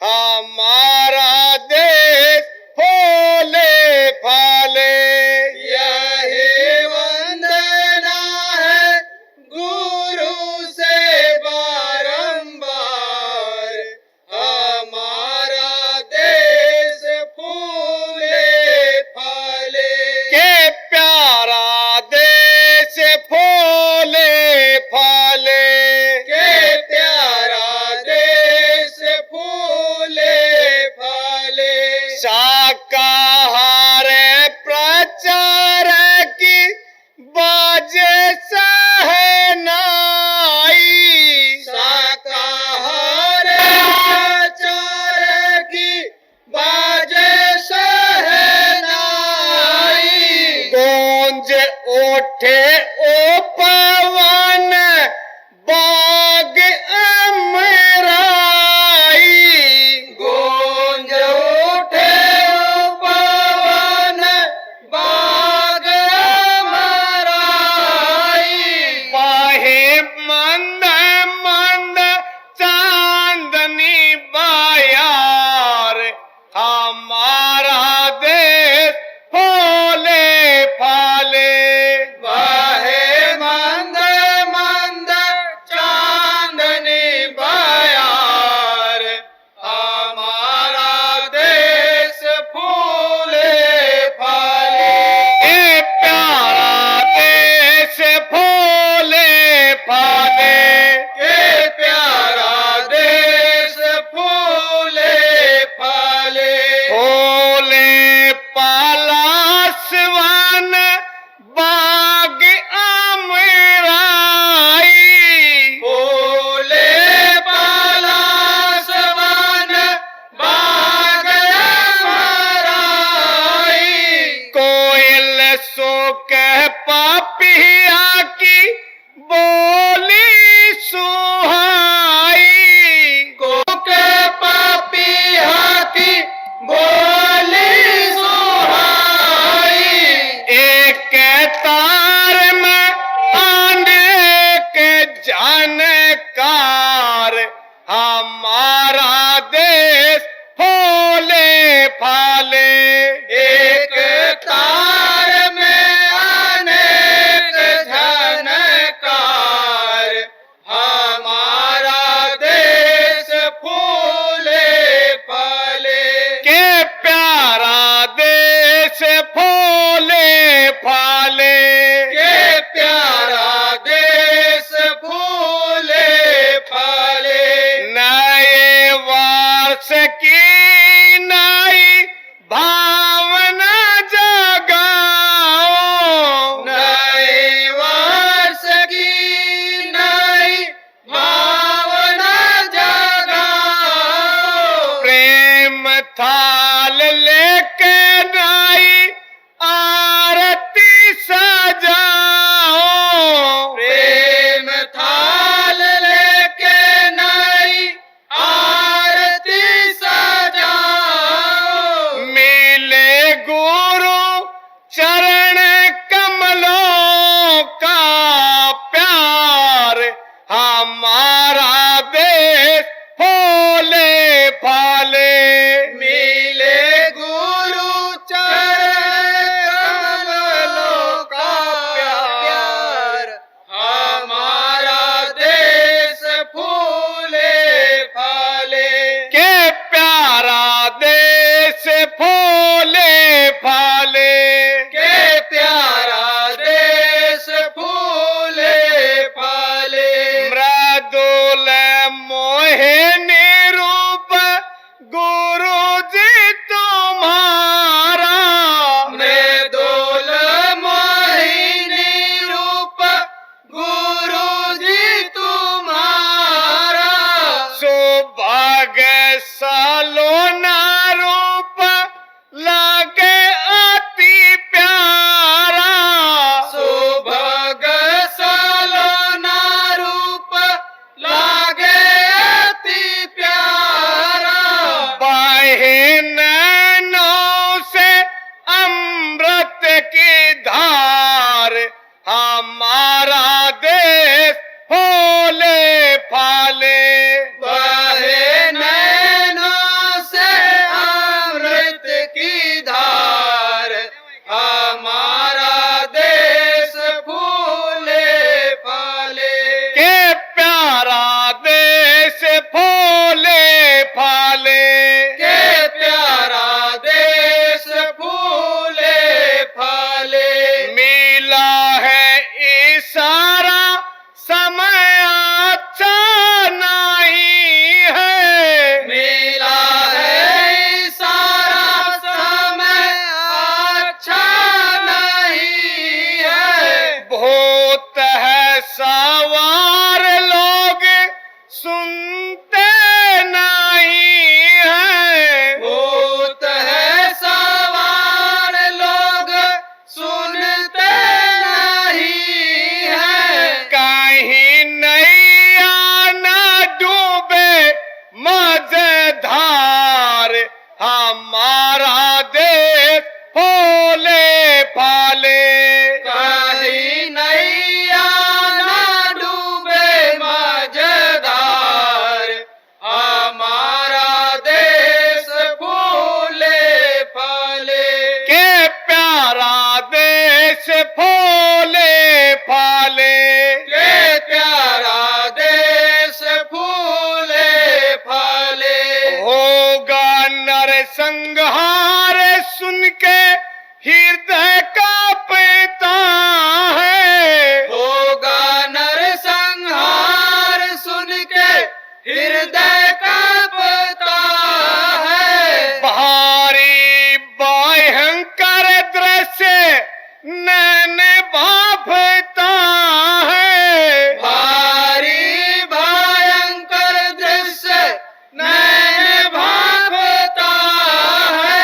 हमारा देश फूले फले। यही वंदना है गुरु से बारंबार, हमारा देश फूले फले। के प्यारा देश फूले फले। के प्यारा देश फूले फले। शाकाहार प्रचार की बाजे सहनाई। शाकाहार प्रचार की बाजे सहनाई। गूंज उठे ओ पवन बाग अमराई। गूंज उठे पवन बाग अमराई। बाहे मंद मंद चांदनी बायार, हमारा देश फूले फले। बाहे मंद मंद चांदनी बयार, हमारा देश फूले फले। ए प्यारा देश फूले फले। के प्यारा देश फूले फले। फूले पलासवन बाग अमराई। फूले पलासवन बाग अमराई। कोयल सुख पपिया की बोली सुहाई। कोके पपीहा की बोली सुहाई। एक तार में अनेक जानकार, हमारा देश फूले फले। एक तार में अनेक झनकार, हमारा देश फूले फले। के प्यारा देश फूले फले। के प्यारा देश फूले फले। नए वर्ष की नई भावना जगाओ। नए वर्ष की नई भावना जगाओ। प्रेम थाल लेके नई आरती सजाओ। प्रेम थाल लेके नई आरती सजाओ। मिले गुरु चरण कमलों का प्यार, हमारा देश फूले फले। मिले गुरु चरण कमलों का प्यार, हमारा देश फूले फले। के प्यारा देश फूले फले। के प्यारा देश फूले फले। मृदुल मोहिनी रूप गुरु फाले। के प्यारा देश फूले फले। मिला है इशारा समय अच्छा नहीं है। मिला है सारा समय अच्छा नहीं है। भूत है सवार लोग सुनते नहीं है। भूत है सवार लोग सुनते नहीं है। कहीं नैया न डूबे मजेदार हमारा देश फूले फाले। कहीं नैया ना डूबे मजेदार हमारा देश फूले फले। के प्यारा देश फूले फाले। के प्यारा देश फूले फले। होगा नरसंहार सुन के हृदय कांपता है। होगा नरसंहार सुन के हृदय कांपता है। भारी भयंकर दृश्य नैन भाफता है। भारी भयंकर दृश्य नैन भांपता है।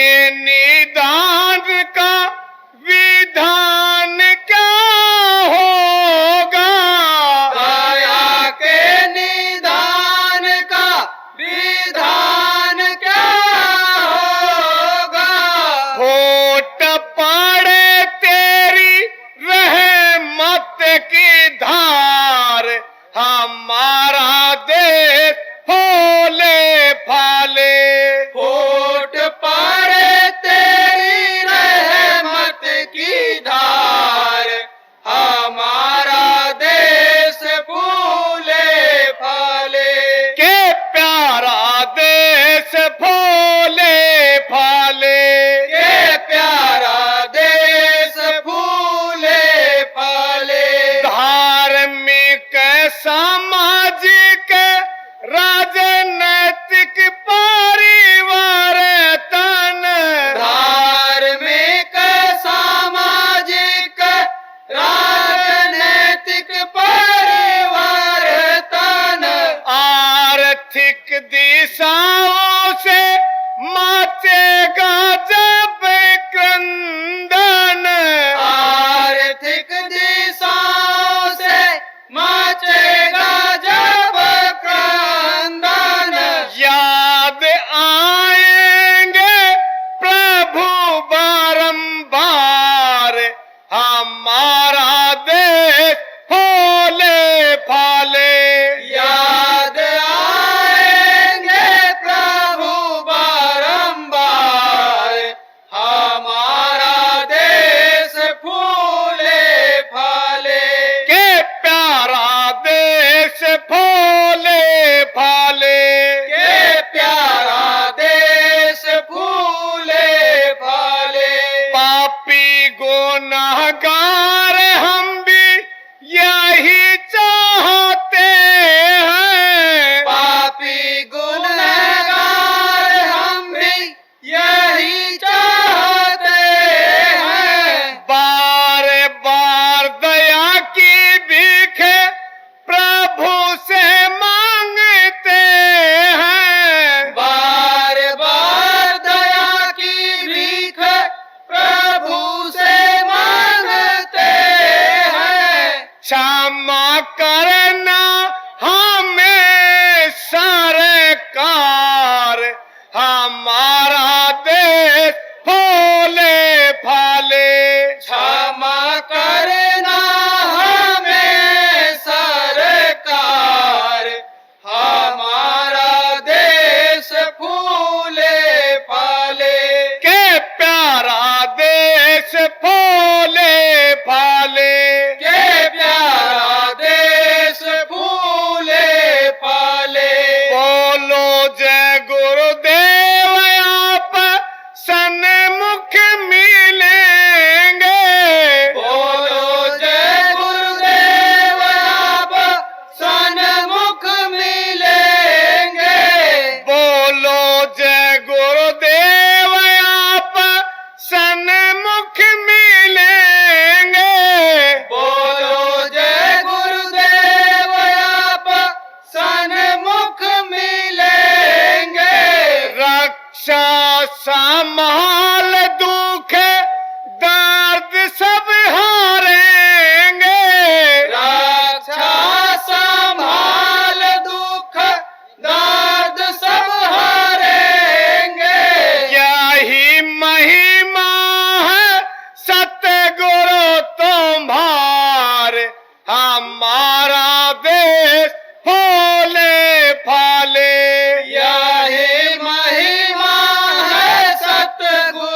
के निदान का विधान क्या होगा? दया के निदान का विधान क्या होगा? होठ पड़े तेरी रहमत की धार, हमारा देश फूले फाले। होठ पड़े तेरी रहमत की धार, हमारा देश फूले फले। के प्यारा देश फूले फाले। के प्यारा देश फूले फले। धार्मिक सामाजिक राजनैतिक परिवर्तन, धार्मिक सामाजिक राजनैतिक परिवर्तन, आर्थिक दिशाओं से मचेगा जब क्रंदन। आर्थिक दिशाओं से मचेगा जब क्रंदन। याद आएंगे प्रभु बारंबार, हमारा देश फूले फाले। याद आएंगे प्रभु बारंबार, हमारा देश फूले फले। के प्यारा देश फूले फाले। के प्यारा देश फूले फले। पापी गुनाहगार हम भी यही चाहते हैं। पापी गुनहगार हम भी यही चाहते हैं। बार बार दया की भीख प्रभु से मांगते हैं। बार बार दया की भीख प्रभु से मांगते हैं। क्षमा करना हमें सरकार, हमारा देश फूले फाले। क्षमा करना हमें सरकार, हमारा देश फूले फले। के प्यारा देश फूले फाले। के प्यारा देश फूले फले। बोलो जय गुरुदेव, आप सन्मुख मिलेंगे। बोलो जय गुरुदेव, आप सन्मुख मिलेंगे। बोलो जय गुरुदेव, आप सन्मुख मिलेंगे। बोलो जय गुरुदेव, आप सन्मुख मिलेंगे। रक्षा संभाल दुख दर्द सब हारेंगे। रक्षा संभाल दुख दर्द सब हारेंगे। यही महिमा है सतगुरु तुम्हार, हमारा देश फूले फाले। यही महिमा है सतगुरु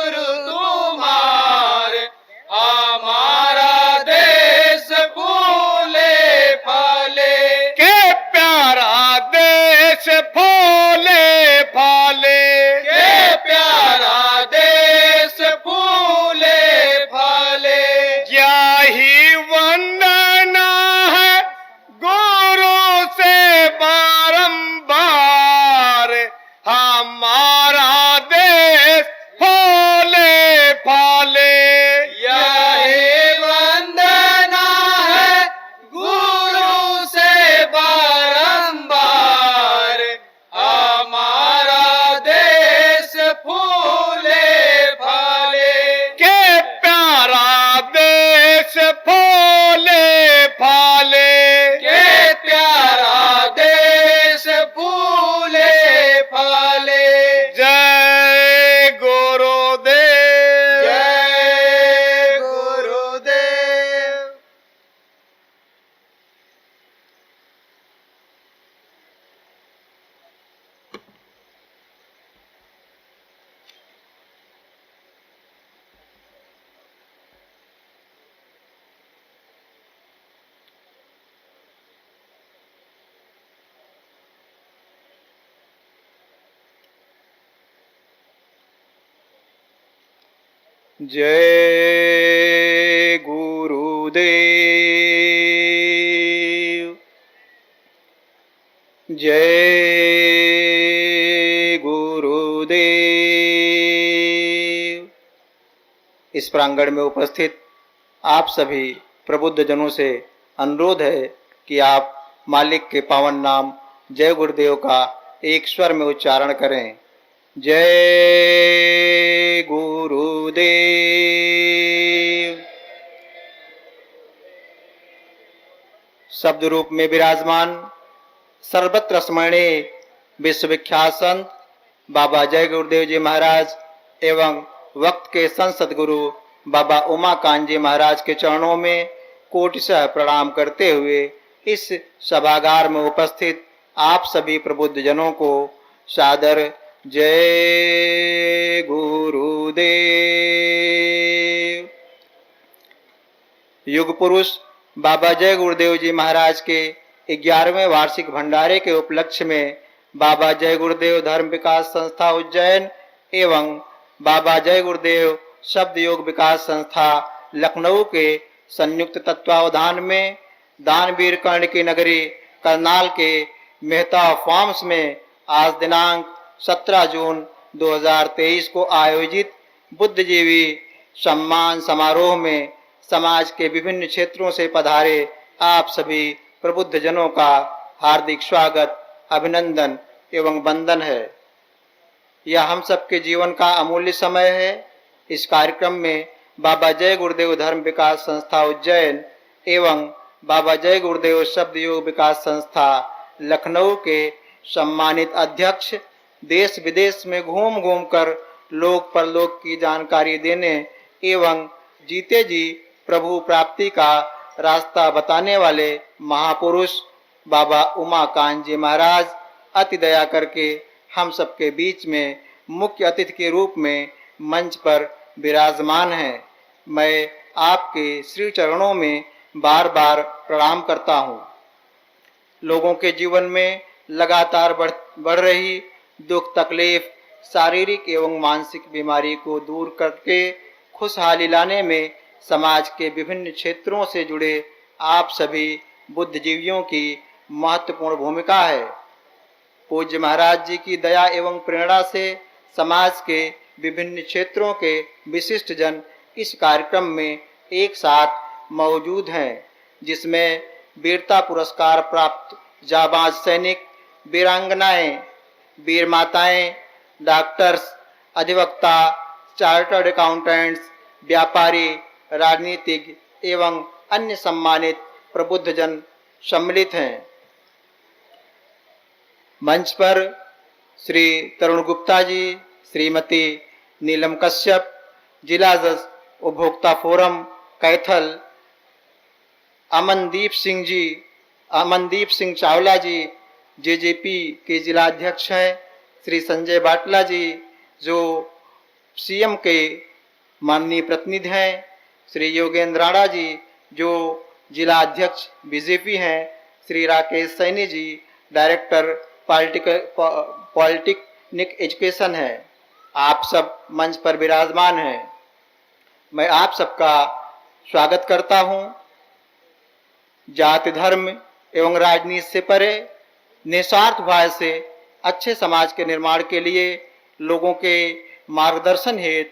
जय गुरुदेव। जय गुरुदेव। इस प्रांगण में उपस्थित आप सभी प्रबुद्ध जनों से अनुरोध है कि आप मालिक के पावन नाम जय गुरुदेव का एक स्वर में उच्चारण करें। जय गुरुदेव। शब्द रूप में विराजमान सर्वत्र स्मरणीय विश्वविख्यात संत बाबा जय गुरुदेव जी महाराज एवं वक्त के संसद गुरु बाबा उमाकांत जी महाराज के चरणों में कोटिशः प्रणाम करते हुए इस सभागार में उपस्थित आप सभी प्रबुद्ध जनों को सादर जय गुरुदेव। युग पुरुष बाबा जय गुरुदेव जी महाराज के 11वें वार्षिक भंडारे के उपलक्ष्य में बाबा जय गुरुदेव धर्म विकास संस्था उज्जैन एवं बाबा जय गुरुदेव शब्द योग विकास संस्था लखनऊ के संयुक्त तत्वावधान में दानवीर कर्ण की नगरी करनाल के मेहता फार्म्स में आज दिनांक 17 जून 2023 को आयोजित बुद्धिजीवी सम्मान समारोह में समाज के विभिन्न क्षेत्रों से पधारे आप सभी प्रबुद्ध जनों का हार्दिक स्वागत, अभिनंदन एवं वंदन है। यह हम सबके जीवन का अमूल्य समय है। इस कार्यक्रम में बाबा जय गुरुदेव धर्म विकास संस्था उज्जैन एवं बाबा जय गुरुदेव शब्द योग विकास संस्था लखनऊ के सम्मानित अध्यक्ष देश विदेश में घूम घूम कर लोक परलोक की जानकारी देने एवं जीते जी प्रभु प्राप्ति का रास्ता बताने वाले महापुरुष बाबा उमाकांत जी महाराज अति दया करके हम सबके बीच में मुख्य अतिथि के रूप में मंच पर विराजमान हैं। मैं आपके श्री चरणों में बार बार प्रणाम करता हूँ। लोगों के जीवन में लगातार बढ़ रही दुख तकलीफ, शारीरिक एवं मानसिक बीमारी को दूर करके खुशहाली लाने में समाज के विभिन्न क्षेत्रों से जुड़े आप सभी बुद्धिजीवियों की महत्वपूर्ण भूमिका है। पूज्य महाराज जी की दया एवं प्रेरणा से समाज के विभिन्न क्षेत्रों के विशिष्ट जन इस कार्यक्रम में एक साथ मौजूद हैं, जिसमें वीरता पुरस्कार प्राप्त जाबाज सैनिक, वीरांगनाएं, वीर माताएं, डॉक्टर्स, अधिवक्ता, चार्टर्ड अकाउंटेंट्स, व्यापारी, राजनीतिज्ञ एवं अन्य सम्मानित प्रबुद्ध जन सम्मिलित हैं। मंच पर श्री तरुण गुप्ता जी, श्रीमती नीलम कश्यप, जिला जज उपभोक्ता फोरम कैथल, अमनदीप सिंह चावला जी जेजेपी के जिला अध्यक्ष हैं, श्री संजय बाटला जी जो सीएम के माननीय प्रतिनिधि हैं, श्री योगेंद्र राणा जी जो जिला अध्यक्ष बीजेपी हैं, Shri Rakesh Saini ji director polytechnic education है। आप सब मंच पर विराजमान हैं। मैं आप सबका स्वागत करता हूं। जाति धर्म एवं राजनीति से परे निस्वार्थ भाव से अच्छे समाज के निर्माण के लिए लोगों के मार्गदर्शन हेतु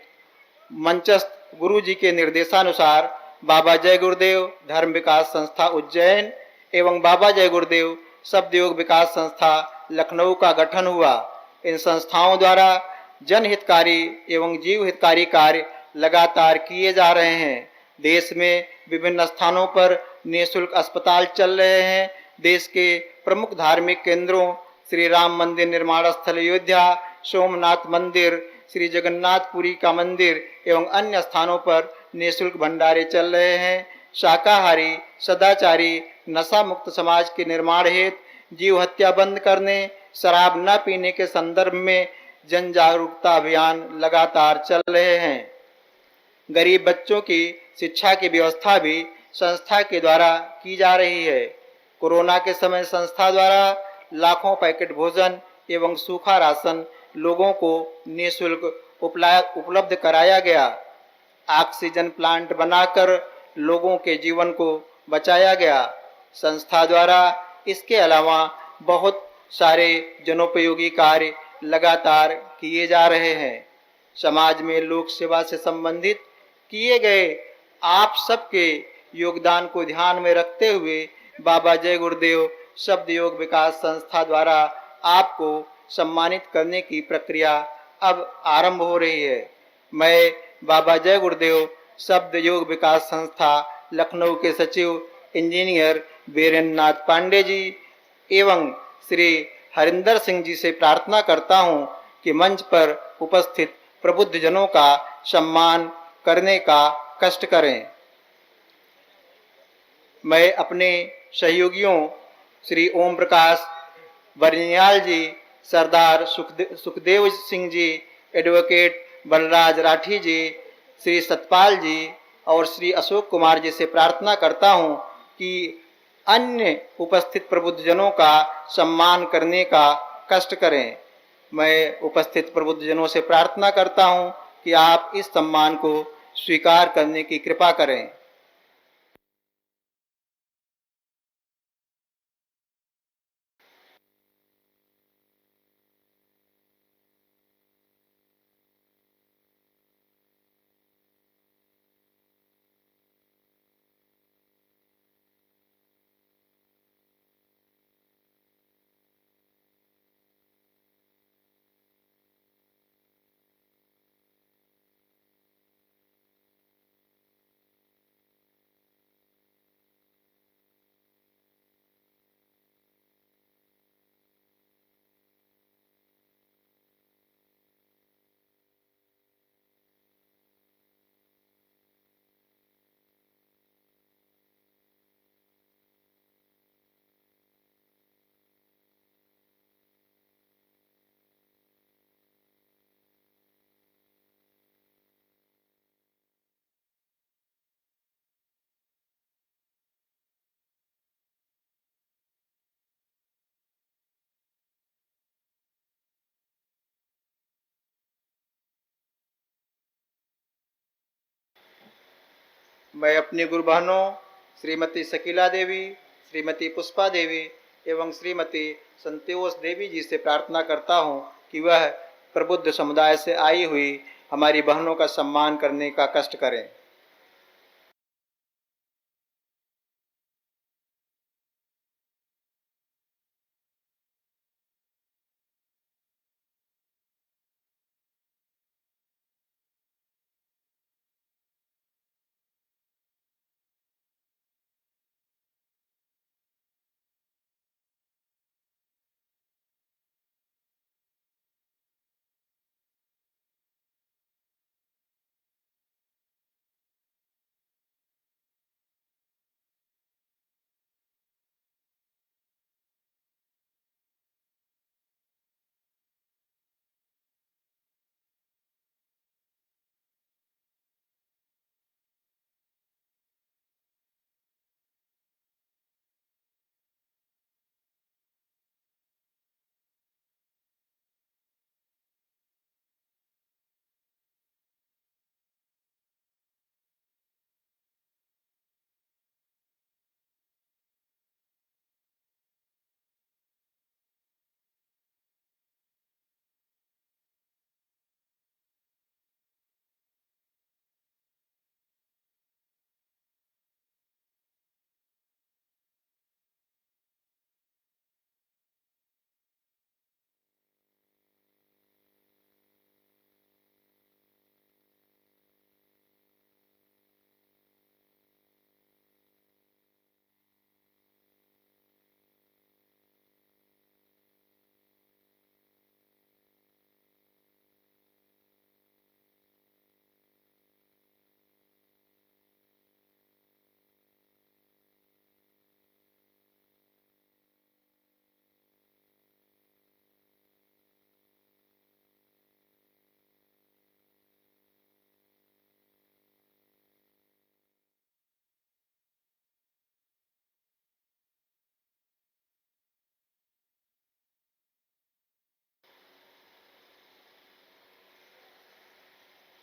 मंचस्थ गुरु जी के निर्देशानुसार बाबा जय गुरुदेव धर्म विकास संस्था उज्जैन एवं बाबा जय गुरुदेव शब्द योग विकास संस्था लखनऊ का गठन हुआ। इन संस्थाओं द्वारा जनहितकारी एवं जीव हितकारी कार्य लगातार किए जा रहे हैं। देश में विभिन्न स्थानों पर निःशुल्क अस्पताल चल रहे हैं। देश के प्रमुख धार्मिक केंद्रों श्री राम मंदिर निर्माण स्थल अयोध्या, सोमनाथ मंदिर, श्री जगन्नाथपुरी का मंदिर एवं अन्य स्थानों पर निःशुल्क भंडारे चल रहे हैं। शाकाहारी, सदाचारी, नशा मुक्त समाज के निर्माण हेतु जीव हत्या बंद करने, शराब न पीने के संदर्भ में जन जागरूकता अभियान लगातार चल रहे हैं। गरीब बच्चों की शिक्षा की व्यवस्था भी संस्था के द्वारा की जा रही है। कोरोना के समय संस्था द्वारा लाखों पैकेट भोजन एवं सूखा राशन लोगों को निःशुल्क उपलब्ध कराया गया। ऑक्सीजन प्लांट बनाकर लोगों के जीवन को बचाया गया। संस्था द्वारा इसके अलावा बहुत सारे जनोपयोगी कार्य लगातार किए जा रहे हैं। समाज में लोक सेवा से संबंधित किए गए आप सबके योगदान को ध्यान में रखते हुए बाबा जय गुरुदेव शब्द योग विकास संस्था द्वारा आपको सम्मानित करने की प्रक्रिया अब आरंभ हो रही है। मैं बाबा जय गुरुदेव शब्द योग विकास संस्था लखनऊ के सचिव इंजीनियर बीरेन्द्र नाथ पांडे जी एवं श्री हरिंदर सिंह जी से प्रार्थना करता हूं कि मंच पर उपस्थित प्रबुद्ध जनों का सम्मान करने का कष्ट करें। मैं अपने सहयोगियों श्री ओम प्रकाश बरनियाल जी, सरदार सुखदेव सिंह जी, एडवोकेट बलराज राठी जी, श्री सतपाल जी और श्री अशोक कुमार जी से प्रार्थना करता हूं कि अन्य उपस्थित प्रबुद्धजनों का सम्मान करने का कष्ट करें। मैं उपस्थित प्रबुद्धजनों से प्रार्थना करता हूं कि आप इस सम्मान को स्वीकार करने की कृपा करें। मैं अपनी गुरु बहनों श्रीमती शकीला देवी, श्रीमती पुष्पा देवी एवं श्रीमती संतोष देवी जी से प्रार्थना करता हूं कि वह प्रबुद्ध समुदाय से आई हुई हमारी बहनों का सम्मान करने का कष्ट करें।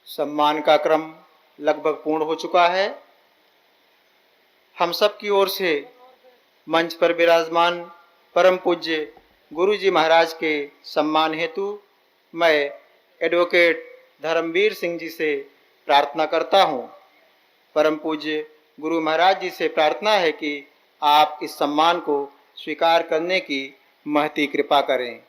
सम्मान का क्रम लगभग पूर्ण हो चुका है। हम सब की ओर से मंच पर विराजमान परम पूज्य गुरु जी महाराज के सम्मान हेतु मैं एडवोकेट धर्मवीर सिंह जी से प्रार्थना करता हूँ। परम पूज्य गुरु महाराज जी से प्रार्थना है कि आप इस सम्मान को स्वीकार करने की महती कृपा करें।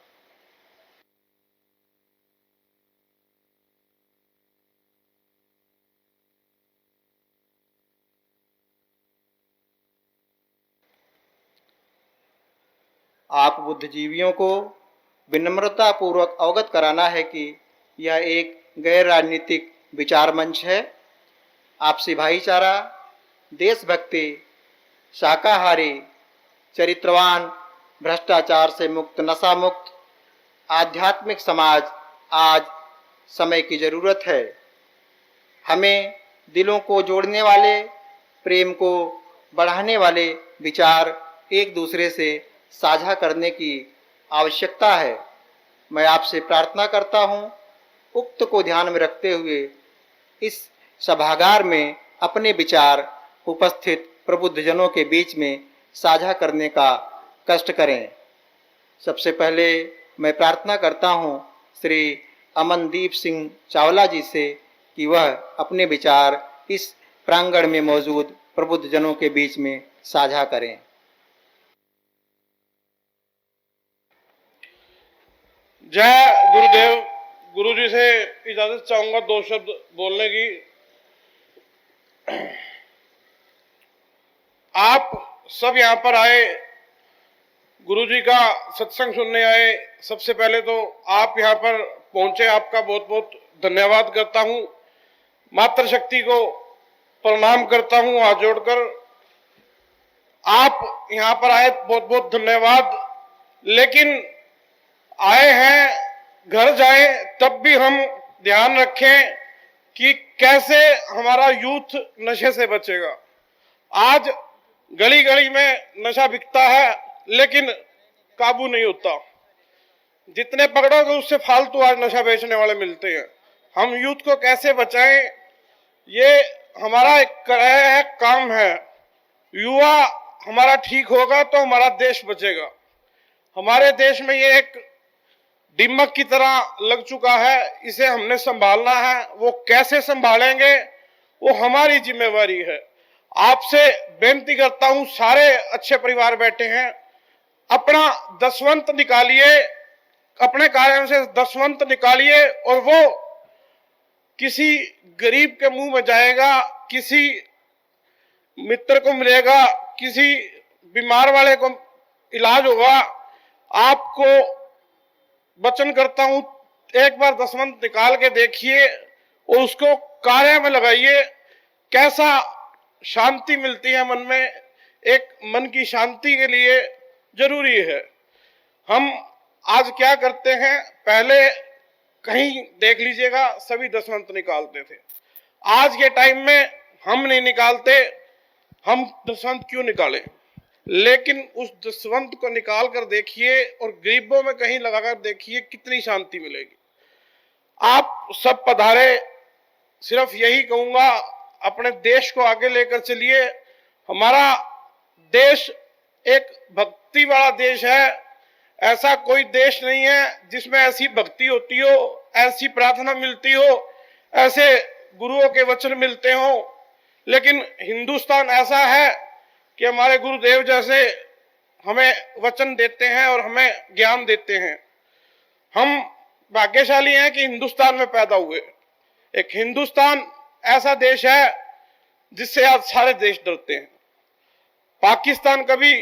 आप बुद्धिजीवियों को विनम्रता पूर्वक अवगत कराना है कि यह एक गैर राजनीतिक विचार मंच है। आपसी भाईचारा, देशभक्ति, शाकाहारी, चरित्रवान, भ्रष्टाचार से मुक्त, नशा मुक्त आध्यात्मिक समाज आज समय की जरूरत है। हमें दिलों को जोड़ने वाले, प्रेम को बढ़ाने वाले विचार एक दूसरे से साझा करने की आवश्यकता है। मैं आपसे प्रार्थना करता हूँ, उक्त को ध्यान में रखते हुए इस सभागार में अपने विचार उपस्थित प्रबुद्धजनों के बीच में साझा करने का कष्ट करें। सबसे पहले मैं प्रार्थना करता हूँ श्री अमनदीप सिंह चावला जी से कि वह अपने विचार इस प्रांगण में मौजूद प्रबुद्धजनों के बीच में साझा करें। जय गुरुदेव। गुरुजी से इजाजत चाहूंगा 2 शब्द बोलने की। आप सब यहाँ पर आए, गुरुजी का सत्संग सुनने आए। सबसे पहले तो आप यहाँ पर पहुंचे, आपका बहुत बहुत धन्यवाद करता हूँ। मातृशक्ति को प्रणाम करता हूँ हाथ जोड़कर। आप यहाँ पर आए, बहुत बहुत धन्यवाद। लेकिन आए हैं, घर जाए तब भी हम ध्यान रखें कि कैसे हमारा यूथ नशे से बचेगा। आज गली गली में नशा बिकता है लेकिन काबू नहीं होता। जितने पकड़ोगे उससे फालतू आज नशा बेचने वाले मिलते हैं। हम यूथ को कैसे बचाएं, ये हमारा एक काम है। युवा हमारा ठीक होगा तो हमारा देश बचेगा। हमारे देश में ये एक दीमक की तरह लग चुका है, इसे हमने संभालना है। वो कैसे संभालेंगे वो हमारी जिम्मेवारी है। आपसे बेनती करता हूं, सारे अच्छे परिवार बैठे हैं, अपना दसवंत निकालिए, अपने कार्यों से दसवंत निकालिए और वो किसी गरीब के मुंह में जाएगा, किसी मित्र को मिलेगा, किसी बीमार वाले को इलाज होगा। आपको वचन करता हूं, एक बार दसवंत निकाल के देखिए और उसको कार्य में लगाइए। कैसा शांति मिलती है मन में। एक मन की शांति के लिए जरूरी है। हम आज क्या करते हैं, पहले कहीं देख लीजिएगा सभी दसवंत निकालते थे। आज के टाइम में हम नहीं निकालते। हम दसवंत क्यों निकालें? लेकिन उस दसवंत को निकाल कर देखिए और गरीबों में कहीं लगाकर देखिए, कितनी शांति मिलेगी। आप सब पधारे, सिर्फ यही कहूंगा, अपने देश को आगे लेकर चलिए। हमारा देश एक भक्ति वाला देश है। ऐसा कोई देश नहीं है जिसमें ऐसी भक्ति होती हो, ऐसी प्रार्थना मिलती हो, ऐसे गुरुओं के वचन मिलते हो। लेकिन हिंदुस्तान ऐसा है कि हमारे गुरुदेव जैसे हमें वचन देते हैं और हमें ज्ञान देते हैं। हम भाग्यशाली हैं कि हिंदुस्तान में पैदा हुए। एक हिंदुस्तान ऐसा देश है जिससे आज सारे देश डरते हैं। पाकिस्तान कभी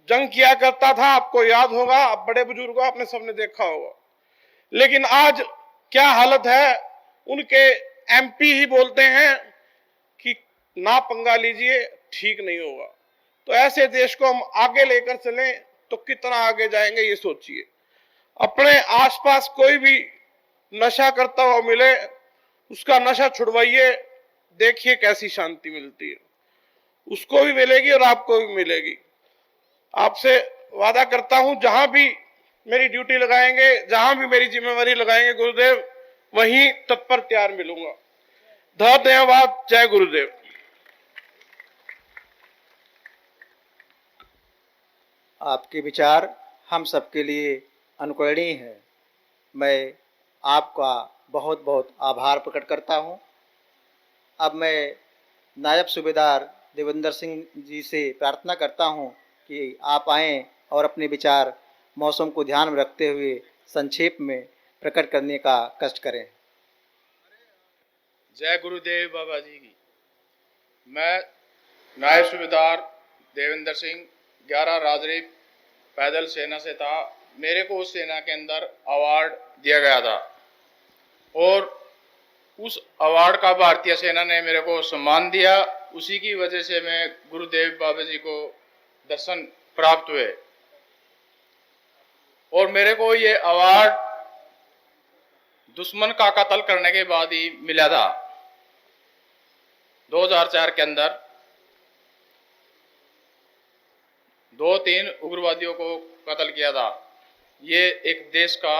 जंग किया करता था, आपको याद होगा, आप बड़े बुजुर्गों आपने सबने देखा होगा। लेकिन आज क्या हालत है, उनके एमपी ही बोलते हैं कि ना पंगा लीजिए, ठीक नहीं होगा। तो ऐसे देश को हम आगे लेकर चलें तो कितना आगे जाएंगे ये सोचिए। अपने आसपास कोई भी नशा करता हुआ मिले, उसका नशा छुड़वाइए, देखिए कैसी शांति मिलती है। उसको भी मिलेगी और आपको भी मिलेगी। आपसे वादा करता हूं, जहां भी मेरी ड्यूटी लगाएंगे, जहां भी मेरी जिम्मेवारी लगाएंगे गुरुदेव, वहीं तत्पर तैयार मिलूंगा। धन्यवाद। जय गुरुदेव। आपके विचार हम सबके लिए अनुकरणीय हैं। मैं आपका बहुत बहुत आभार प्रकट करता हूं। अब मैं नायब सूबेदार देवेंद्र सिंह जी से प्रार्थना करता हूं कि आप आएं और अपने विचार मौसम को ध्यान में रखते हुए संक्षेप में प्रकट करने का कष्ट करें। जय गुरुदेव बाबा जी की। मैं नायब सूबेदार देवेंद्र सिंह 11 राजरीप पैदल सेना से था। मेरे को उस सेना के अंदर अवार्ड दिया गया था और उस अवार्ड का भारतीय सेना ने मेरे को सम्मान दिया। उसी की वजह से मैं गुरुदेव बाबा जी को दर्शन प्राप्त हुए और मेरे को ये अवार्ड दुश्मन का कत्ल करने के बाद ही मिला था। 2004 के अंदर 2-3 उग्रवादियों को कत्ल किया था। ये एक देश का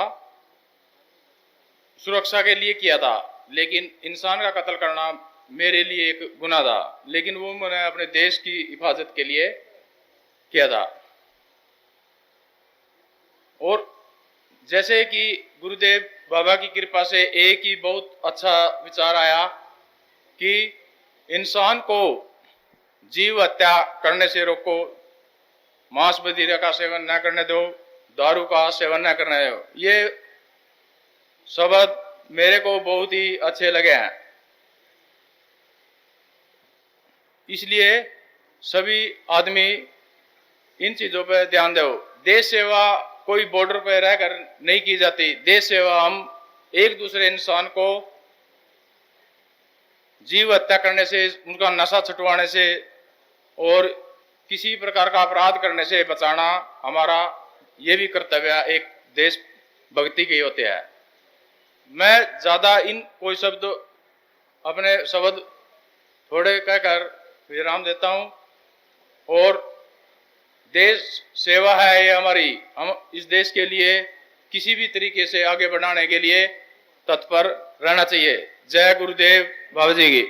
सुरक्षा के लिए किया था, लेकिन इंसान का कत्ल करना मेरे लिए एक गुनाह था, लेकिन वो मैंने अपने देश की हिफाजत के लिए किया था। और जैसे कि गुरुदेव बाबा की कृपा से एक ही बहुत अच्छा विचार आया कि इंसान को जीव हत्या करने से रोको, मांस मदिरा का सेवन न करने दो, दारू का सेवन न करने दो। ये शब्द मेरे को बहुत ही अच्छे लगे हैं। इसलिए सभी आदमी इन चीजों पर ध्यान दो। देश सेवा कोई बॉर्डर पर रहकर नहीं की जाती। देश सेवा हम एक दूसरे इंसान को जीव हत्या करने से, उनका नशा छुटवाने से और किसी प्रकार का अपराध करने से बचाना हमारा ये भी कर्तव्य एक देश भक्ति के होते हैं। मैं ज्यादा इन कोई शब्द अपने शब्द थोड़े कहकर विराम देता हूं और देश सेवा है ये हमारी। हम इस देश के लिए किसी भी तरीके से आगे बढ़ाने के लिए तत्पर रहना चाहिए। जय गुरुदेव बाबा जी की।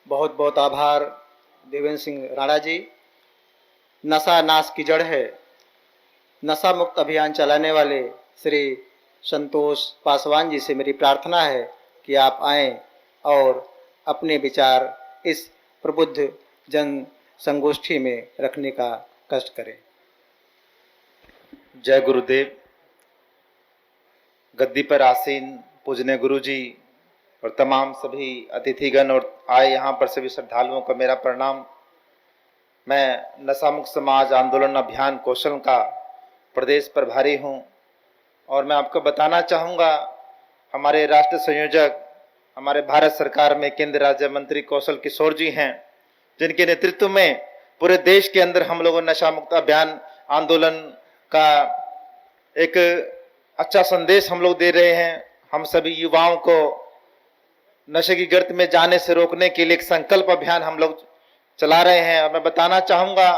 बहुत बहुत आभार देवेंद्र सिंह राणा जी। नशा नाश की जड़ है। नशा मुक्त अभियान चलाने वाले श्री संतोष पासवान जी से मेरी प्रार्थना है कि आप आएं और अपने विचार इस प्रबुद्ध जन संगोष्ठी में रखने का कष्ट करें। जय गुरुदेव। गद्दी पर आसीन पूजनीय गुरु जी और तमाम सभी अतिथिगण और आए यहाँ पर सभी श्रद्धालुओं का मेरा प्रणाम। मैं नशा मुक्त समाज आंदोलन अभियान कौशल का प्रदेश प्रभारी हूँ और मैं आपको बताना चाहूँगा, हमारे राष्ट्र संयोजक हमारे भारत सरकार में केंद्र राज्य मंत्री कौशल किशोर जी हैं, जिनके नेतृत्व में पूरे देश के अंदर हम लोगों नशा मुक्त अभियान आंदोलन का एक अच्छा संदेश हम लोग दे रहे हैं। हम सभी युवाओं को नशे की गर्त में जाने से रोकने के लिए एक संकल्प अभियान हम लोग चला रहे हैं। और मैं बताना चाहूँगा,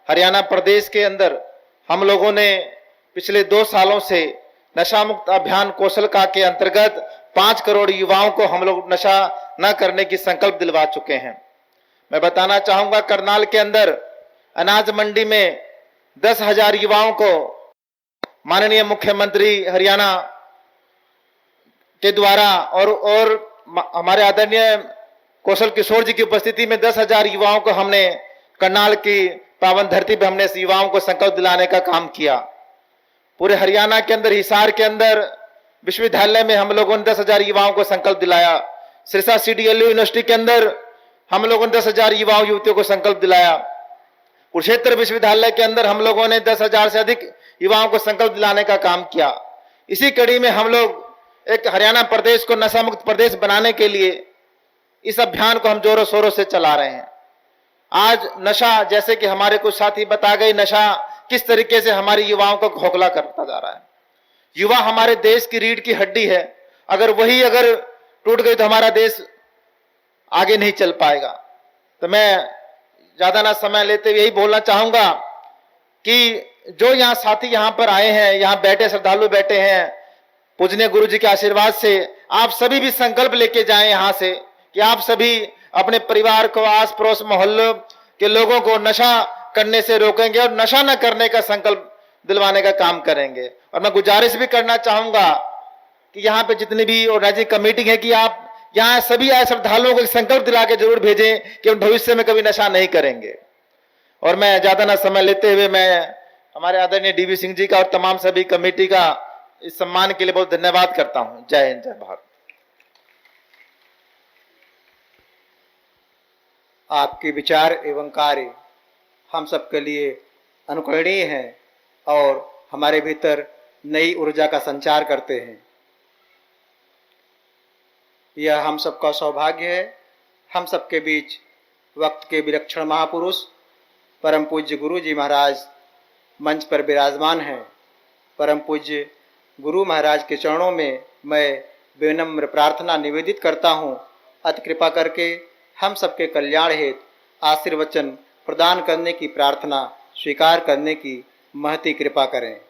हरियाणा प्रदेश के अंदर हम लोगों ने पिछले 2 सालों से नशा मुक्त अभियान कौशल का के अंतर्गत 5 करोड़ युवाओं को हम लोग नशा न करने की संकल्प दिलवा चुके हैं। मैं बताना चाहूँगा, करनाल के अंदर अनाज मंडी में 10,000 युवाओं को माननीय मुख्यमंत्री हरियाणा के द्वारा और हमारे आदरणीय कौशल किशोर जी की उपस्थिति में 10,000 युवाओं को हमने करनाल की पावन धरती पर हमने युवाओं को संकल्प दिलाने का काम किया। पूरे हरियाणा के अंदर हिसार के अंदर विश्वविद्यालय में हम लोगों ने 10,000 युवाओं को संकल्प दिलाया। सिरसा CDLU यूनिवर्सिटी के अंदर हम लोगों ने 10,000 युवाओं युवतियों को संकल्प दिलाया। कुरुक्षेत्र विश्वविद्यालय के अंदर हम लोगों ने 10,000 से अधिक युवाओं को संकल्प दिलाने का काम किया। इसी कड़ी में हम लोग एक हरियाणा प्रदेश को नशा मुक्त प्रदेश बनाने के लिए इस अभियान को हम जोरों शोरों से चला रहे हैं। आज नशा, जैसे कि हमारे कुछ साथी बता गए, नशा किस तरीके से हमारे युवाओं को खोखला करता जा रहा है। युवा हमारे देश की रीढ़ की हड्डी है। अगर टूट गई तो हमारा देश आगे नहीं चल पाएगा। तो मैं ज्यादा ना समय लेते हुए यही बोलना चाहूंगा कि जो यहाँ साथी यहाँ पर आए हैं, यहाँ बैठे श्रद्धालु बैठे हैं, पूजनीय गुरु जी के आशीर्वाद से आप सभी भी संकल्प लेके जाएं यहाँ से कि आप सभी अपने परिवार को, आस पड़ोस मोहल्लों के लोगों को नशा करने से रोकेंगे और नशा न करने का संकल्प दिलवाने का काम करेंगे। और मैं गुजारिश भी करना चाहूंगा कि यहाँ पे जितनी भी ऑर्गेनाइजिंग कमेटी है कि आप यहाँ सभी आए श्रद्धालुओं को संकल्प दिला के जरूर भेजें कि हम भविष्य में कभी नशा नहीं करेंगे। और मैं ज्यादा ना समय लेते हुए मैं हमारे आदरणीय डीवी सिंह जी का और तमाम सभी कमेटी का इस सम्मान के लिए बहुत धन्यवाद करता हूं। जय हिंद, जय भारत। आपके विचार एवं कार्य हम सबके लिए अनुकरणीय हैं और हमारे भीतर नई ऊर्जा का संचार करते हैं। यह हम सबका सौभाग्य है। हम सबके बीच वक्त के विलक्षण महापुरुष परम पूज्य गुरु जी महाराज मंच पर विराजमान हैं। परम पूज्य गुरु महाराज के चरणों में मैं विनम्र प्रार्थना निवेदित करता हूँ, अति कृपा करके हम सबके कल्याण हेतु आशीर्वचन प्रदान करने की प्रार्थना स्वीकार करने की महती कृपा करें।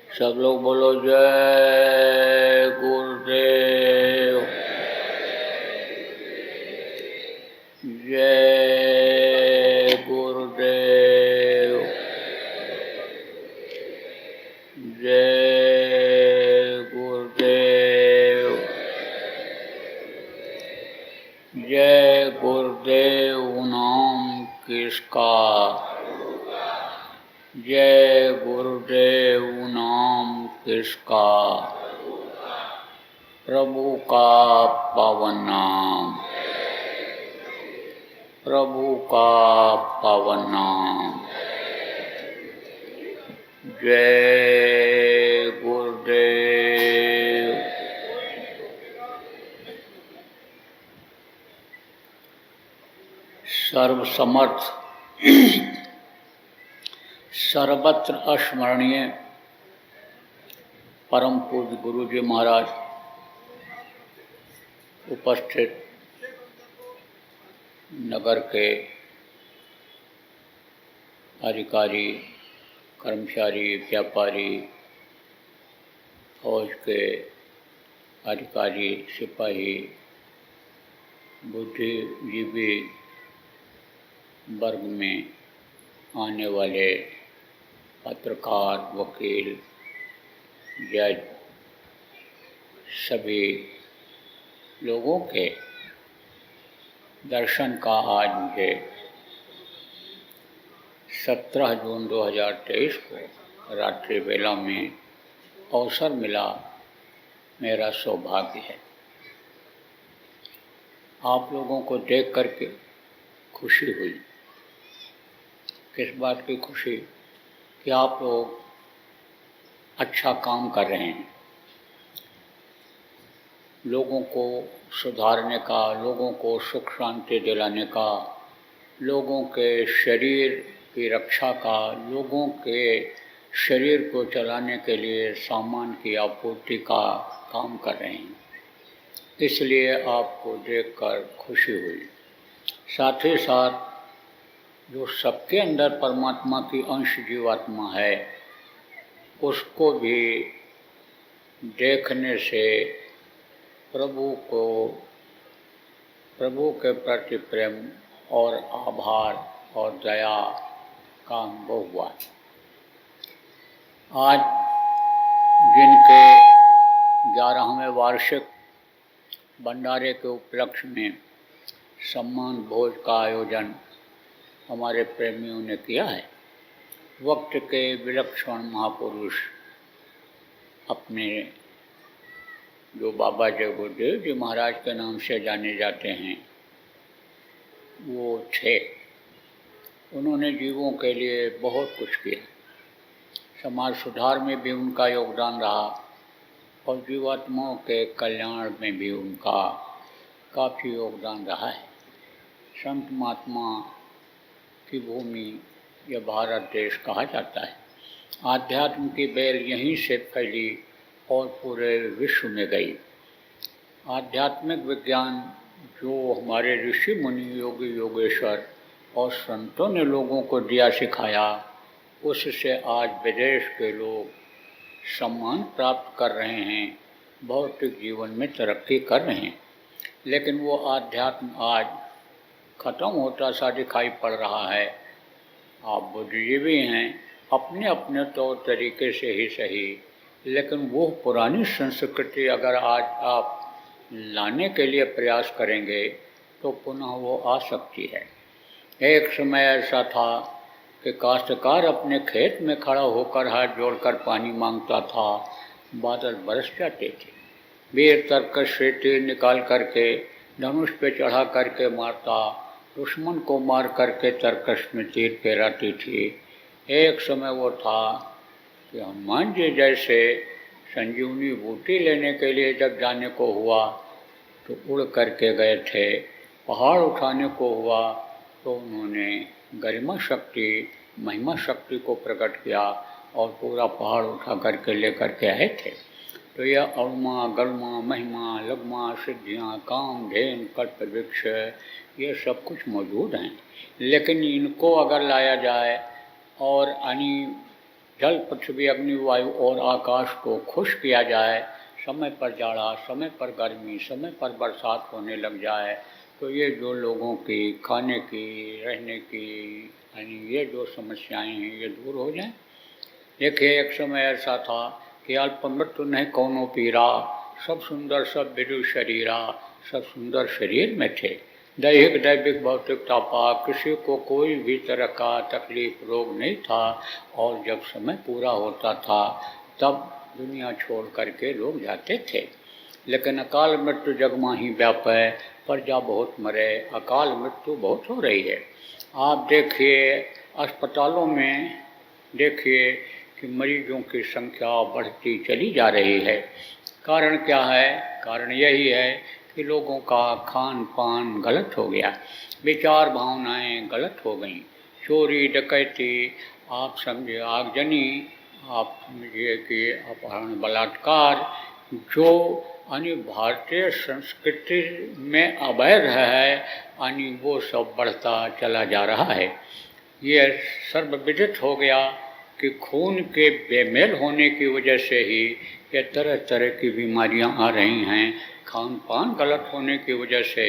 सब लोग बोलो जय गुरुदेव, जय गुरुदेव, जय गुरुदेव, जय गुरुदेव नाम किसका, जय गुरुदेव नाम किसका, प्रभु का पावन नाम, प्रभु का पावन नाम। जय गुरुदेव। सर्वसमर्थ सर्वत्र अस्मरणीय परम पूज्य गुरु जी महाराज, उपस्थित नगर के अधिकारी, कर्मचारी, व्यापारी, फौज के अधिकारी, सिपाही, बुद्धिजीवी वर्ग में आने वाले पत्रकार, वकील, जज, सभी लोगों के दर्शन का आज मुझे 17 जून 2023 को रात्रि वेला में अवसर मिला, मेरा सौभाग्य है। आप लोगों को देख करके खुशी हुई। किस बात की खुशी? कि आप लोग अच्छा काम कर रहे हैं, लोगों को सुधारने का, लोगों को सुख शांति दिलाने का, लोगों के शरीर की रक्षा का, लोगों के शरीर को चलाने के लिए सामान की आपूर्ति का काम कर रहे हैं। इसलिए आपको देखकर खुशी हुई। साथ ही साथ जो सबके अंदर परमात्मा की अंश जीवात्मा है, उसको भी देखने से प्रभु के प्रति प्रेम और आभार और दया का अनुभव हुआ। आज जिनके 11वें वार्षिक भंडारे के उपलक्ष्य में सम्मान भोज का आयोजन हमारे प्रेमियों ने किया है, वक्त के विलक्षण महापुरुष अपने जो बाबा जय गुरुदेव जी महाराज के नाम से जाने जाते हैं, वो थे। उन्होंने जीवों के लिए बहुत कुछ किया। समाज सुधार में भी उनका योगदान रहा और जीवात्माओं के कल्याण में भी उनका काफ़ी योगदान रहा है। संत महात्मा की भूमि यह भारत देश कहा जाता है। आध्यात्म की बेल यहीं से फैली और पूरे विश्व में गई। आध्यात्मिक विज्ञान जो हमारे ऋषि मुनि योगी योगेश्वर और संतों ने लोगों को दिया सिखाया, उससे आज विदेश के लोग सम्मान प्राप्त कर रहे हैं, भौतिक जीवन में तरक्की कर रहे हैं। लेकिन वो आध्यात्म आज ख़त्म होता सा दिखाई पड़ रहा है। आप बुद्धिजीवी हैं अपने अपने तौर तरीके से ही सही, लेकिन वो पुरानी संस्कृति अगर आज आप लाने के लिए प्रयास करेंगे तो पुनः वो आ सकती है। एक समय ऐसा था कि काश्तकार अपने खेत में खड़ा होकर हाथ जोड़कर पानी मांगता था, बादल बरस जाते थे। वीर तरकश से तीर निकाल करके धनुष पे चढ़ा करके मारता, दुश्मन को मार करके तरकश में तीर फेराती थी। एक समय वो था कि हनुमान जी जैसे संजीवनी बूटी लेने के लिए जब जाने को हुआ तो उड़ करके गए थे, पहाड़ उठाने को हुआ तो उन्होंने गरिमा शक्ति महिमा शक्ति को प्रकट किया और पूरा पहाड़ उठा करके लेकर के आए थे। तो यह अणुमा गणमा महिमा लगमा सिद्धियाँ काम धेन कल्प वृक्ष ये सब कुछ मौजूद हैं, लेकिन इनको अगर लाया जाए और जल पृथ्वी अग्नि वायु और आकाश को खुश किया जाए, समय पर जाड़ा समय पर गर्मी समय पर बरसात होने लग जाए, तो ये जो लोगों की खाने की रहने की ये जो समस्याएं हैं ये दूर हो जाएं। देखिए एक समय ऐसा था कि अल्प मृत्यु नहीं कौनो पीरा, सब सुंदर सब बिरु शरीरा, सब सुंदर शरीर में थे। दैहिक दैविक भौतिक तापा, किसी को कोई भी तरह का तकलीफ रोग नहीं था, और जब समय पूरा होता था तब दुनिया छोड़ करके लोग जाते थे। लेकिन अकाल मृत्यु जग माही व्यापै, प्रजा बहुत मरे, अकाल मृत्यु बहुत हो रही है। आप देखिए अस्पतालों में देखिए कि मरीजों की संख्या बढ़ती चली जा रही है। कारण क्या है? कारण यही है कि लोगों का खान पान गलत हो गया, विचार भावनाएं गलत हो गई, चोरी डकैती, आप समझिए आगजनी, आप समझिए कि अपहरण बलात्कार, जो भारतीय संस्कृति में अवैध है वो सब बढ़ता चला जा रहा है। ये सर्वविदित हो गया कि खून के बेमेल होने की वजह से ही ये तरह तरह की बीमारियां आ रही हैं। खान पान गलत होने की वजह से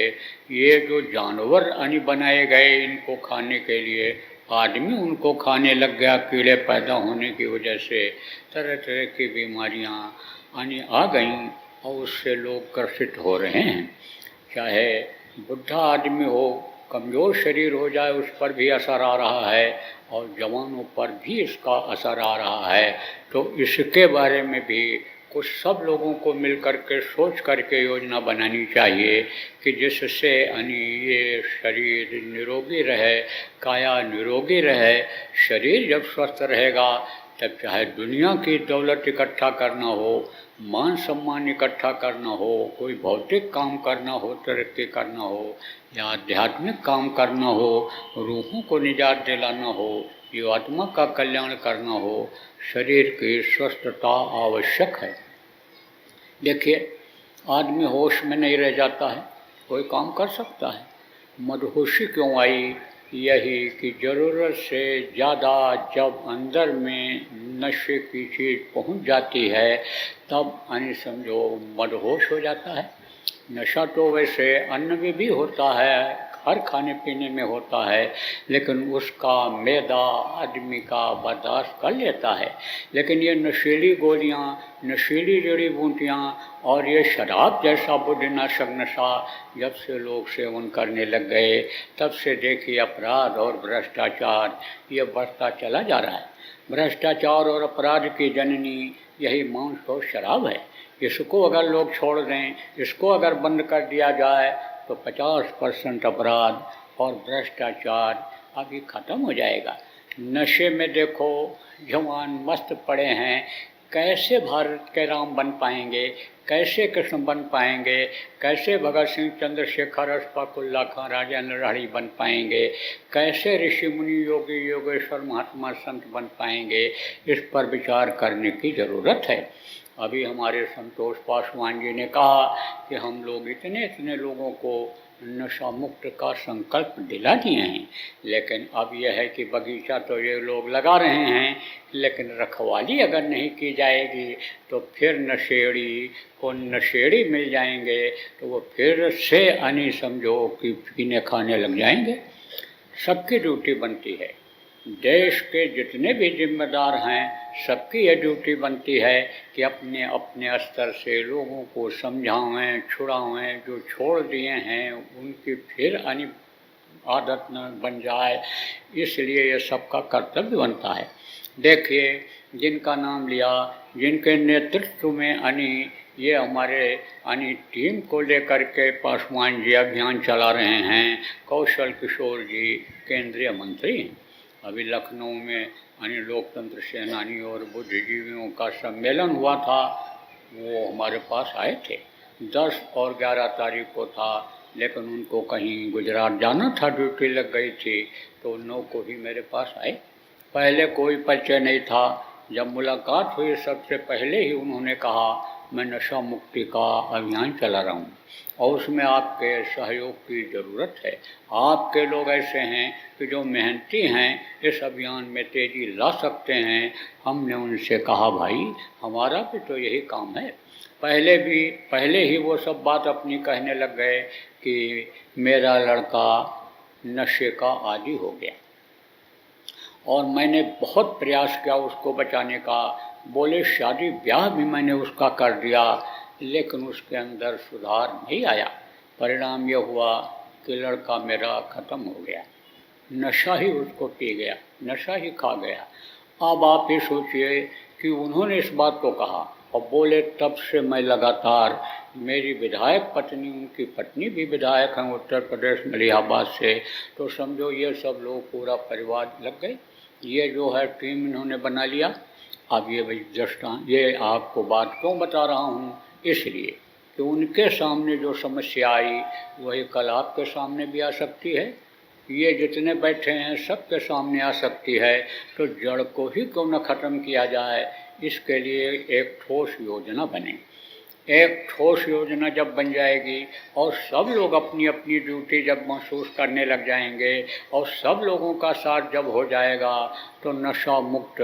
ये जो जानवर बनाए गए इनको खाने के लिए, आदमी उनको खाने लग गया, कीड़े पैदा होने की वजह से तरह तरह की बीमारियां आ गईं और उससे लोग ग्रसित हो रहे हैं। चाहे बुढ़ा आदमी हो, कमज़ोर शरीर हो जाए, उस पर भी असर आ रहा है और जवानों पर भी इसका असर आ रहा है। तो इसके बारे में भी कुछ सब लोगों को मिल कर के सोच करके योजना बनानी चाहिए कि जिससे ये शरीर निरोगी रहे, काया निरोगी रहे। शरीर जब स्वस्थ रहेगा तब चाहे दुनिया की दौलत इकट्ठा करना हो, मान सम्मान इकट्ठा करना हो, कोई भौतिक काम करना हो, तरक्की करना हो, या आध्यात्मिक काम करना हो, रूहों को निजात दिलाना हो, ये आत्मा का कल्याण करना हो, शरीर की स्वस्थता आवश्यक है। देखिए आदमी होश में नहीं रह जाता है, कोई काम कर सकता है। मदहोशी क्यों आई? यही कि ज़रूरत से ज़्यादा जब अंदर में नशे की चीज़ पहुंच जाती है तब समझो मदहोश हो जाता है। नशा तो वैसे अन्न में भी होता है, हर खाने पीने में होता है, लेकिन उसका मैदा आदमी का बर्दाश्त कर लेता है। लेकिन ये नशीली गोलियाँ, नशीली जड़ी बूटियाँ और ये शराब जैसा बुद्धिनाशक नशा जब से लोग सेवन करने लग गए तब से देखिए अपराध और भ्रष्टाचार ये बढ़ता चला जा रहा है। भ्रष्टाचार और अपराध की जननी यही मांस और शराब है। इसको अगर लोग छोड़ दें, इसको अगर बंद कर दिया जाए तो 50% अपराध और भ्रष्टाचार अभी ख़त्म हो जाएगा। नशे में देखो जवान मस्त पड़े हैं, कैसे भारत के राम बन पाएंगे, कैसे कृष्ण बन पाएंगे, कैसे भगत सिंह, चंद्रशेखर, अशफाक उल्लाह खां, राजेंद्र राठी बन पाएंगे, कैसे ऋषि मुनि, योगी योगेश्वर, महात्मा संत बन पाएंगे, इस पर विचार करने की ज़रूरत है। अभी हमारे संतोष पासवान जी ने कहा कि हम लोग इतने इतने लोगों को नशा मुक्त का संकल्प दिला दिए हैं, लेकिन अब यह है कि बगीचा तो ये लोग लगा रहे हैं, लेकिन रखवाली अगर नहीं की जाएगी तो फिर नशेड़ी को नशेड़ी मिल जाएंगे, तो वो फिर से समझो कि पीने खाने लग जाएंगे। सबकी ड्यूटी बनती है, देश के जितने भी जिम्मेदार हैं सबकी ये ड्यूटी बनती है कि अपने अपने स्तर से लोगों को समझाएं, छुड़ाएं, जो छोड़ दिए हैं उनकी फिर आदत न बन जाए, इसलिए ये सबका कर्तव्य बनता है। देखिए, जिनका नाम लिया, जिनके नेतृत्व में ये हमारे टीम को लेकर के पासवान जी अभियान चला रहे हैं। कौशल किशोर जी केंद्रीय मंत्री हैं। अभी लखनऊ में लोकतंत्र सेनानी और बुद्धिजीवियों का सम्मेलन हुआ था, वो हमारे पास आए थे। 10 और 11 तारीख को था, लेकिन उनको कहीं गुजरात जाना था, ड्यूटी लग गई थी, तो 9 को ही मेरे पास आए। पहले कोई परिचय नहीं था। जब मुलाकात हुई सबसे पहले ही उन्होंने कहा मैं नशा मुक्ति का अभियान चला रहा हूँ और उसमें आपके सहयोग की ज़रूरत है। आपके लोग ऐसे हैं कि जो मेहनती हैं, इस अभियान में तेज़ी ला सकते हैं। हमने उनसे कहा भाई हमारा भी तो यही काम है। पहले ही वो सब बात अपनी कहने लग गए कि मेरा लड़का नशे का आदी हो गया और मैंने बहुत प्रयास किया उसको बचाने का। बोले शादी ब्याह भी मैंने उसका कर दिया, लेकिन उसके अंदर सुधार नहीं आया। परिणाम यह हुआ कि लड़का मेरा ख़त्म हो गया, नशा ही उसको पी गया, नशा ही खा गया। अब आप ये सोचिए कि उन्होंने इस बात को कहा और बोले तब से मैं लगातार, मेरी विधायक पत्नी, उनकी पत्नी भी विधायक हैं उत्तर प्रदेश में इलाहाबाद से, तो समझो ये सब लोग पूरा परिवार लग गए। ये जो है टीम इन्होंने बना लिया। अब ये आपको बात क्यों बता रहा हूँ, इसलिए कि उनके सामने जो समस्या आई वही कल आपके सामने भी आ सकती है। ये जितने बैठे हैं सबके सामने आ सकती है। तो जड़ को ही क्यों न ख़त्म किया जाए, इसके लिए एक ठोस योजना बने। एक ठोस योजना जब बन जाएगी और सब लोग अपनी अपनी ड्यूटी जब महसूस करने लग जाएंगे और सब लोगों का साथ जब हो जाएगा, तो नशा मुक्त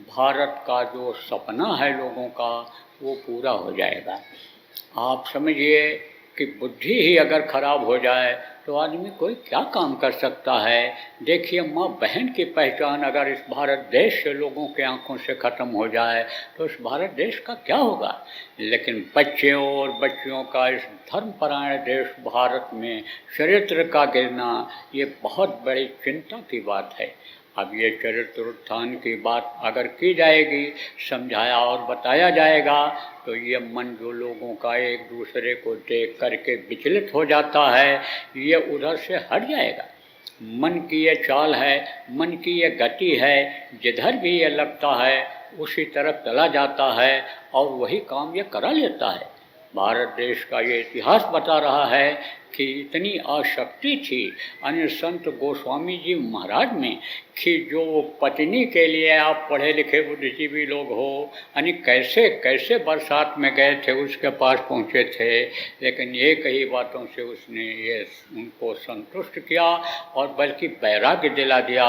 भारत का जो सपना है लोगों का वो पूरा हो जाएगा। आप समझिए कि बुद्धि ही अगर खराब हो जाए तो आदमी कोई क्या काम कर सकता है। देखिए, माँ बहन की पहचान अगर इस भारत देश से लोगों के आंखों से ख़त्म हो जाए तो इस भारत देश का क्या होगा। लेकिन बच्चों और बच्चियों का इस धर्मपरायण देश भारत में चरित्र का गिरना ये बहुत बड़ी चिंता की बात है। अब ये चरित्र उत्थान की बात अगर की जाएगी, समझाया और बताया जाएगा, तो ये मन जो लोगों का एक दूसरे को देख करके विचलित हो जाता है, ये उधर से हट जाएगा। मन की ये चाल है, मन की ये गति है, जिधर भी ये लगता है उसी तरफ चला जाता है और वही काम ये करा लेता है। भारत देश का ये इतिहास बता रहा है कि इतनी आसक्ति थी संत गोस्वामी जी महाराज में कि जो पत्नी के लिए, आप पढ़े लिखे बुद्धिजीवी लोग हो, कैसे कैसे बरसात में गए थे, उसके पास पहुँचे थे, लेकिन एक ही बातों से उसने ये उनको संतुष्ट किया और बल्कि वैराग्य दिला दिया।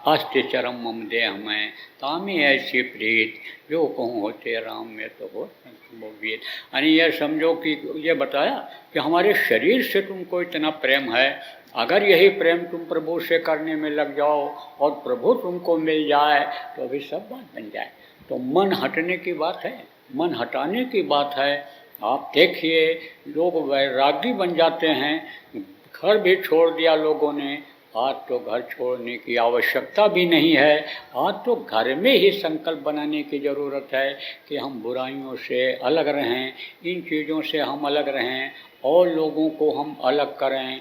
अस्ति चरम मम देह में तामी ऐसी प्रीत जो कहूँ होते राम में तो हो वीर। ये समझो कि ये बताया कि हमारे शरीर से तुमको इतना प्रेम है, अगर यही प्रेम तुम प्रभु से करने में लग जाओ और प्रभु तुमको मिल जाए तो अभी सब बात बन जाए। तो मन हटने की बात है, मन हटाने की बात है। आप देखिए, लोग वैरागी बन जाते हैं, घर भी छोड़ दिया लोगों ने। आज तो घर छोड़ने की आवश्यकता भी नहीं है, आज तो घर में ही संकल्प बनाने की ज़रूरत है कि हम बुराइयों से अलग रहें, इन चीज़ों से हम अलग रहें और लोगों को हम अलग करें,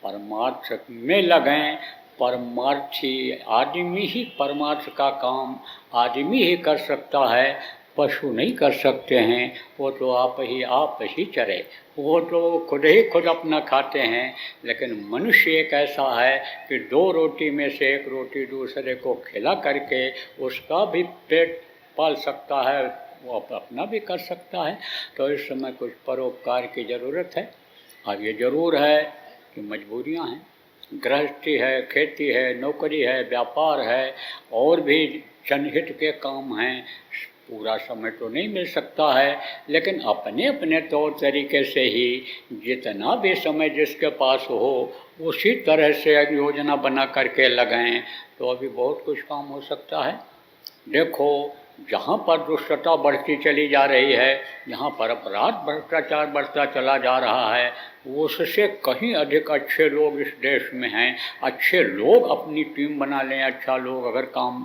परमार्थ में लगें। परमार्थी आदमी ही, परमार्थ का काम आदमी ही कर सकता है। पशु नहीं कर सकते हैं, वो तो आप ही चरे, वो तो खुद अपना खाते हैं। लेकिन मनुष्य एक ऐसा है कि 2 रोटी में से 1 रोटी दूसरे को खिला करके उसका भी पेट पाल सकता है, वो अपना भी कर सकता है। तो इस समय कुछ परोपकार की ज़रूरत है। अब ये ज़रूर है कि मजबूरियां हैं, गृहस्थी है, खेती है, नौकरी है, व्यापार है, और भी जनहित के काम हैं। पूरा समय तो नहीं मिल सकता है, लेकिन अपने अपने तौर तरीके से ही जितना भी समय जिसके पास हो उसी तरह से योजना बना करके लगाएं, तो अभी बहुत कुछ काम हो सकता है। देखो, जहाँ पर दुष्टता बढ़ती चली जा रही है, जहाँ पर अपराध भ्रष्टाचार बढ़ता चला जा रहा है, उससे कहीं अधिक अच्छे लोग इस देश में हैं। अच्छे लोग अपनी टीम बना लें, अच्छा लोग अगर काम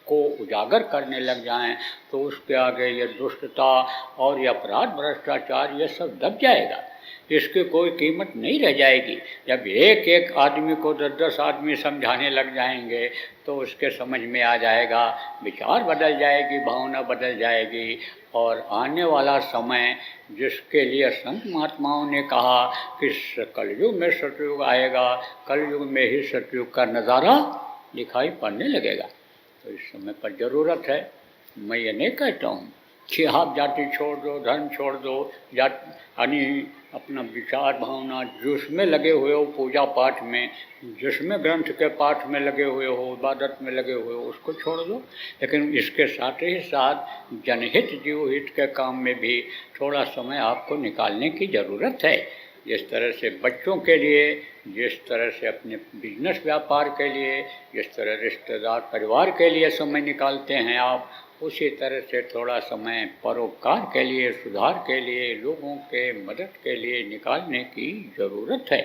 को उजागर करने लग जाएं, तो उसके आगे ये दुष्टता और ये अपराध भ्रष्टाचार ये सब दब जाएगा। इसकी कोई कीमत नहीं रह जाएगी। जब एक एक आदमी को 10-10 आदमी समझाने लग जाएंगे, तो उसके समझ में आ जाएगा, विचार बदल जाएगी, भावना बदल जाएगी। और आने वाला समय जिसके लिए संत महात्माओं ने कहा कि कलयुग में सतयुग आएगा, कलयुग में ही सतयुग का नज़ारा दिखाई पड़ने लगेगा। तो इस समय पर ज़रूरत है। मैं ये नहीं कहता हूँ कि आप जाति छोड़ दो, धर्म छोड़ दो, यानी अपना विचार भावना जिसमें लगे हुए हो, पूजा पाठ में, जिसमें ग्रंथ के पाठ में लगे हुए हो, इबादत में लगे हुए हो, उसको छोड़ दो। लेकिन इसके साथ ही साथ जनहित जीवहित के काम में भी थोड़ा समय आपको निकालने की ज़रूरत है। जिस तरह से बच्चों के लिए, जिस तरह से अपने बिजनेस व्यापार के लिए, जिस तरह रिश्तेदार परिवार के लिए समय निकालते हैं आप, उसी तरह से थोड़ा समय परोपकार के लिए, सुधार के लिए, लोगों के मदद के लिए निकालने की ज़रूरत है।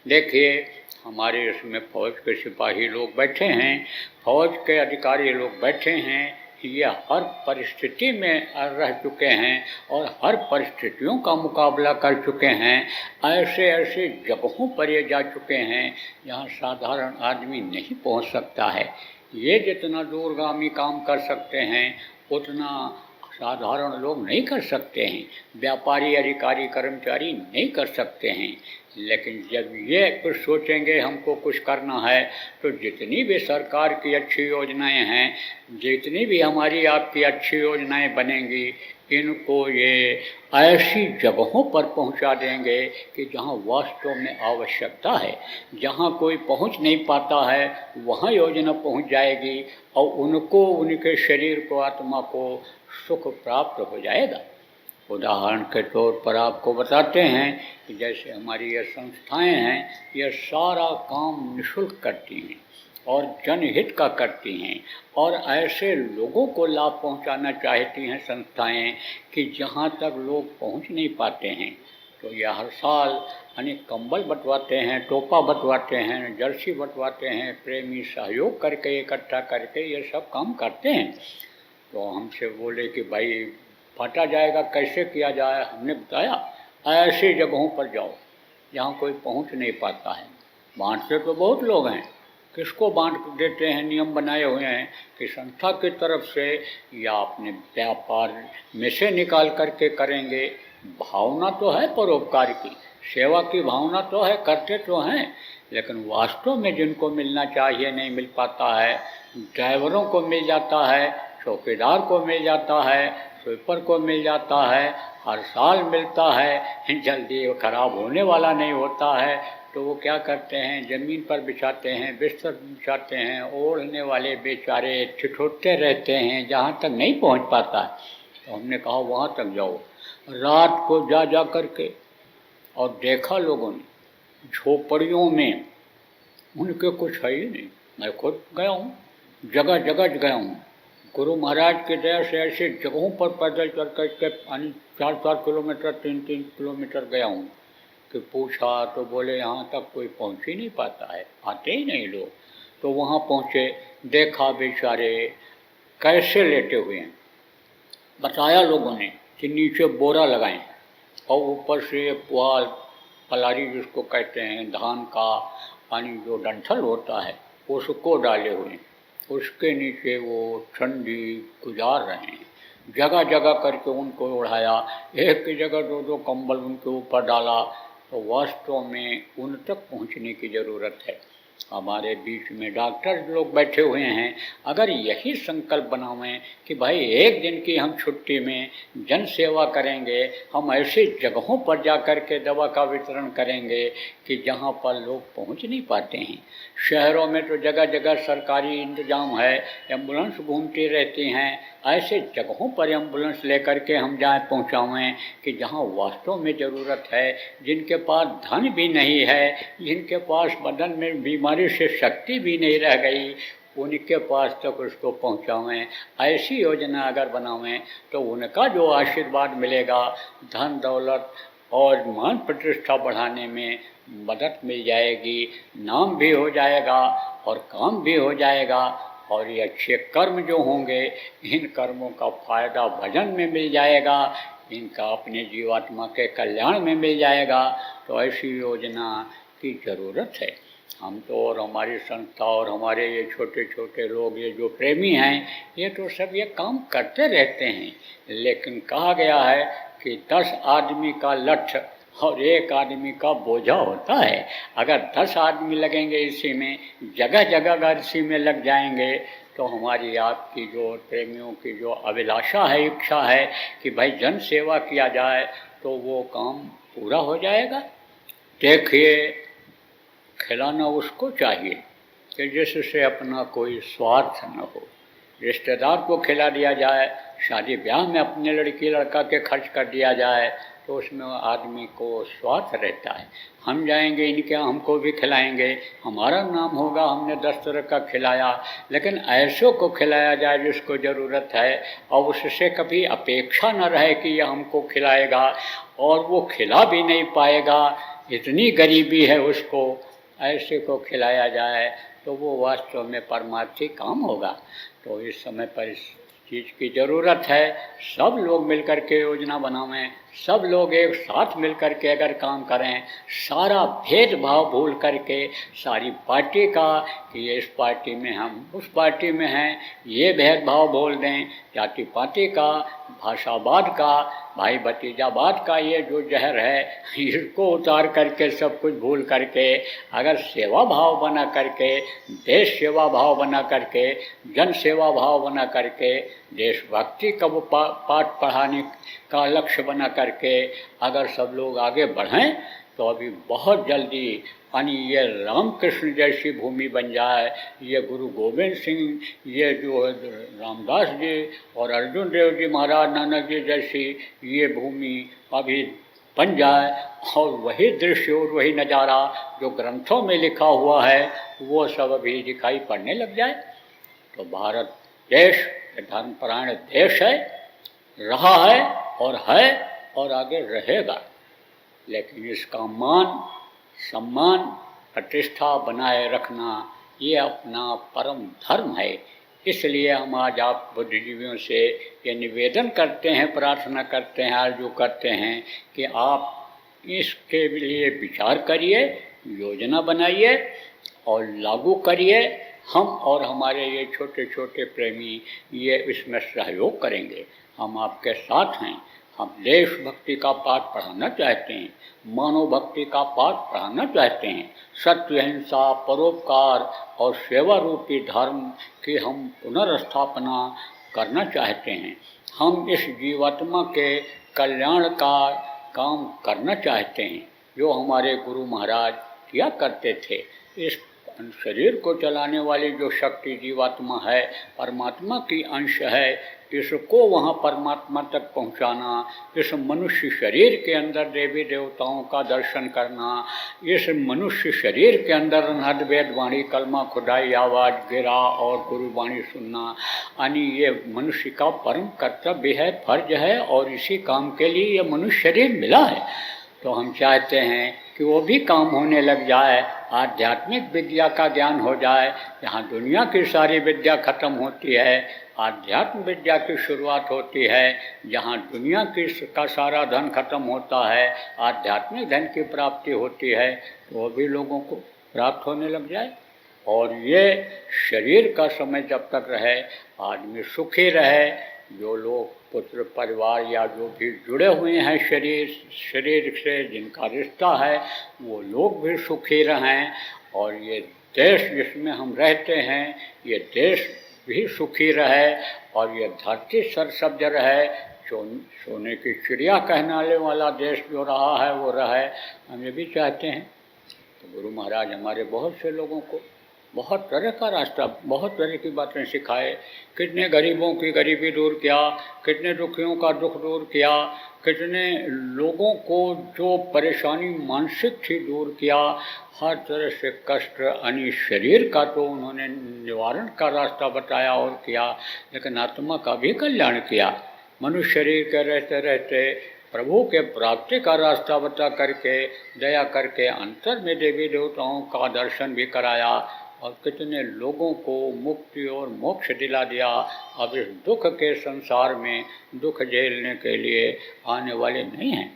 देखिए, हमारे इसमें फ़ौज के सिपाही लोग बैठे हैं, फ़ौज के अधिकारी लोग बैठे हैं, ये हर परिस्थिति में रह चुके हैं और हर परिस्थितियों का मुकाबला कर चुके हैं। ऐसे ऐसे जगहों पर ये जा चुके हैं जहाँ साधारण आदमी नहीं पहुँच सकता है। ये जितना दूरगामी काम कर सकते हैं उतना साधारण लोग नहीं कर सकते हैं, व्यापारी अधिकारी कर्मचारी नहीं कर सकते हैं। लेकिन जब ये कुछ सोचेंगे हमको कुछ करना है, तो जितनी भी सरकार की अच्छी योजनाएं हैं, जितनी भी हमारी आपकी अच्छी योजनाएं बनेंगी, इनको ये ऐसी जगहों पर पहुंचा देंगे कि जहां वास्तव में आवश्यकता है, जहां कोई पहुंच नहीं पाता है, वहां योजना पहुंच जाएगी और उनको, उनके शरीर को, आत्मा को सुख प्राप्त हो जाएगा। उदाहरण के तौर पर आपको बताते हैं कि जैसे हमारी ये संस्थाएं हैं, ये सारा काम निःशुल्क करती हैं और जनहित का करती हैं, और ऐसे लोगों को लाभ पहुंचाना चाहती हैं संस्थाएं कि जहां तक लोग पहुंच नहीं पाते हैं। तो ये हर साल अनेक कंबल बंटवाते हैं, टोपा बंटवाते हैं, जर्सी बंटवाते हैं, प्रेमी सहयोग करके इकट्ठा करके ये सब काम करते हैं। तो हमसे बोले कि भाई बांटा जाएगा, कैसे किया जाए? हमने बताया ऐसी जगहों पर जाओ जहाँ कोई पहुँच नहीं पाता है। बांटते तो बहुत लोग हैं, किसको बांट देते हैं? नियम बनाए हुए हैं कि संस्था की तरफ से या अपने व्यापार में से निकाल करके करेंगे। भावना तो है परोपकार की, सेवा की भावना तो है, करते तो हैं, लेकिन वास्तव में जिनको मिलना चाहिए नहीं मिल पाता है। ड्राइवरों को मिल जाता है, चौकीदार को मिल जाता है, स्वीपर को मिल जाता है, हर साल मिलता है, जल्दी वो खराब होने वाला नहीं होता है। तो वो क्या करते हैं, ज़मीन पर बिछाते हैं, बिस्तर बिछाते हैं, ओढ़ने वाले बेचारे ठिठुरते रहते हैं, जहाँ तक नहीं पहुँच पाता है। तो हमने कहा वहाँ तक जाओ, रात को जा करके, और देखा लोगों ने झोपड़ियों में उनके कुछ है ही नहीं। मैं खुद गया हूँ, जगह जगह गया हूँ। गुरु महाराज के दया से ऐसे जगहों पर पैदल चल करके 4-4 किलोमीटर, 3-3 किलोमीटर गया हूँ कि पूछा तो बोले यहाँ तक कोई पहुँच ही नहीं पाता है, आते ही नहीं लोग। तो वहाँ पहुँचे, देखा बेचारे कैसे लेटे हुए हैं। बताया लोगों ने कि नीचे बोरा लगाएं और ऊपर से पुआल, पलारी जिसको कहते हैं, धान का पानी जो डंठल होता है उसको डाले हुए हैं, उसके नीचे वो ठंडी गुजार रहे हैं। जगह जगह करके उनको उड़ाया, एक की जगह दो दो कंबल उनके ऊपर डाला। तो वास्तव में उन तक पहुंचने की ज़रूरत है। हमारे बीच में डॉक्टर लोग बैठे हुए हैं, अगर यही संकल्प बनावें कि भाई एक दिन की हम छुट्टी में जन सेवा करेंगे, हम ऐसे जगहों पर जा कर के दवा का वितरण करेंगे कि जहाँ पर लोग पहुँच नहीं पाते हैं। शहरों में तो जगह जगह सरकारी इंतजाम है, एम्बुलेंस घूमती रहती हैं, ऐसे जगहों पर एम्बुलेंस लेकर के हम जाएँ पहुँचावें कि जहाँ वास्तव में ज़रूरत है, जिनके पास धन भी नहीं है, जिनके पास बदन में बीमारी से शक्ति भी नहीं रह गई, उनके पास तक उसको पहुँचावें। ऐसी योजना अगर बनावें तो उनका जो आशीर्वाद मिलेगा, धन दौलत और मान प्रतिष्ठा बढ़ाने में मदद मिल जाएगी, नाम भी हो जाएगा और काम भी हो जाएगा। और ये अच्छे कर्म जो होंगे, इन कर्मों का फायदा भजन में मिल जाएगा, इनका अपने जीवात्मा के कल्याण में मिल जाएगा। तो ऐसी योजना की ज़रूरत है। हम तो और हमारी संस्था और हमारे ये छोटे छोटे लोग, ये जो प्रेमी हैं, ये तो सब ये काम करते रहते हैं। लेकिन कहा गया है कि 10 आदमी का लठ और 1 आदमी का बोझा होता है। अगर 10 आदमी लगेंगे इसी में, जगह जगह अगर इसी में लग जाएंगे, तो हमारी आपकी जो प्रेमियों की जो अभिलाषा है, इच्छा है कि भाई जन सेवा किया जाए, तो वो काम पूरा हो जाएगा। देखिए, खिलाना उसको चाहिए कि जिससे अपना कोई स्वार्थ न हो। रिश्तेदार को खिला दिया जाए, शादी ब्याह में अपने लड़की लड़का के खर्च कर दिया जाए, तो उसमें आदमी को स्वार्थ रहता है। हम जाएंगे इनके यहाँ, हमको भी खिलाएंगे, हमारा नाम होगा, हमने 10 तरह का खिलाया। लेकिन ऐसों को खिलाया जाए जिसको ज़रूरत है, और उससे कभी अपेक्षा न रहे कि यह हमको खिलाएगा, और वो खिला भी नहीं पाएगा, इतनी गरीबी है उसको, ऐसे को खिलाया जाए, तो वो वास्तव में परमार्थी काम होगा। तो इस समय पर इस चीज़ की ज़रूरत है। सब लोग मिलकर के योजना बनावें, सब लोग एक साथ मिलकर के अगर काम करें, सारा भेदभाव भूल करके, सारी पार्टी का कि ये इस पार्टी में हम उस पार्टी में हैं, ये भेदभाव बोल दें, जाति पाति का, भाषावाद का, भाई भतीजावाद का, ये जो जहर है, इसको उतार करके सब कुछ भूल करके अगर सेवा भाव बना करके, देश सेवा भाव बना करके, जन सेवा भाव बना करके, देशभक्ति का वो पाठ पढ़ाने का लक्ष्य बना करके अगर सब लोग आगे बढ़ें, तो अभी बहुत जल्दी यानी ये रामकृष्ण जैसी भूमि बन जाए, ये गुरु गोविंद सिंह, ये जो रामदास जी और अर्जुन देव जी महाराज, नानक जी जैसी ये भूमि अभी बन जाए, और वही दृश्य और वही नज़ारा जो ग्रंथों में लिखा हुआ है, वो सब अभी दिखाई पड़ने लग जाए। तो भारत देश धर्मपरायण देश है, रहा है और आगे रहेगा। लेकिन इसका मान सम्मान प्रतिष्ठा बनाए रखना ये अपना परम धर्म है। इसलिए हम आज आप बुद्धिजीवियों से ये निवेदन करते हैं, प्रार्थना करते हैं, आरजू करते हैं कि आप इसके लिए विचार करिए, योजना बनाइए और लागू करिए। हम और हमारे ये छोटे छोटे प्रेमी ये इसमें सहयोग करेंगे, हम आपके साथ हैं। हम देशभक्ति का पाठ पढ़ाना चाहते हैं, मानव भक्ति का पाठ पढ़ाना चाहते हैं, सत्य, अहिंसा, परोपकार और सेवा रूपी धर्म की हम पुनर्स्थापना करना चाहते हैं। हम इस जीवात्मा के कल्याण का काम करना चाहते हैं जो हमारे गुरु महाराज किया करते थे। इस शरीर को चलाने वाली जो शक्ति जीवात्मा है, परमात्मा की अंश है, इसको वहाँ परमात्मा तक पहुँचाना, इस मनुष्य शरीर के अंदर देवी देवताओं का दर्शन करना, इस मनुष्य शरीर के अंदर अनहद वेद वाणी, कलमा, खुदाई, आवाज़, गिरा और गुरुवाणी सुनना, यानी ये मनुष्य का परम कर्तव्य है, फर्ज है, और इसी काम के लिए ये मनुष्य शरीर मिला है। तो हम चाहते हैं कि वो भी काम होने लग जाए, आध्यात्मिक विद्या का ज्ञान हो जाए। यहाँ दुनिया की सारी विद्या खत्म होती है, आध्यात्म विद्या की शुरुआत होती है। जहाँ दुनिया की का सारा धन खत्म होता है, आध्यात्मिक धन की प्राप्ति होती है, तो वो भी लोगों को प्राप्त होने लग जाए। और ये शरीर का समय जब तक रहे, आदमी सुखी रहे, जो लोग पुत्र परिवार या जो भी जुड़े हुए हैं शरीर से जिनका रिश्ता है वो लोग भी सुखी रहें और ये देश जिसमें हम रहते हैं ये देश भी सुखी रहे और ये धरती सरसब्ज रहे। सोने की चिड़िया कहने वाला देश जो रहा है वो रहे, हम ये भी चाहते हैं। तो गुरु महाराज हमारे बहुत से लोगों को बहुत तरह का रास्ता, बहुत तरह की बातें सिखाए। कितने गरीबों की गरीबी दूर किया, कितने दुखियों का दुख दूर किया, कितने लोगों को जो परेशानी मानसिक थी दूर किया। हर तरह से कष्ट यानी शरीर का तो उन्होंने निवारण का रास्ता बताया और किया, लेकिन आत्मा का भी कल्याण किया। मनुष्य शरीर के रहते रहते प्रभु के प्राप्ति का रास्ता बता करके दया करके अंतर में देवी देवताओं का दर्शन भी कराया और कितने लोगों को मुक्ति और मोक्ष दिला दिया। अब इस दुख के संसार में दुख झेलने के लिए आने वाले नहीं हैं।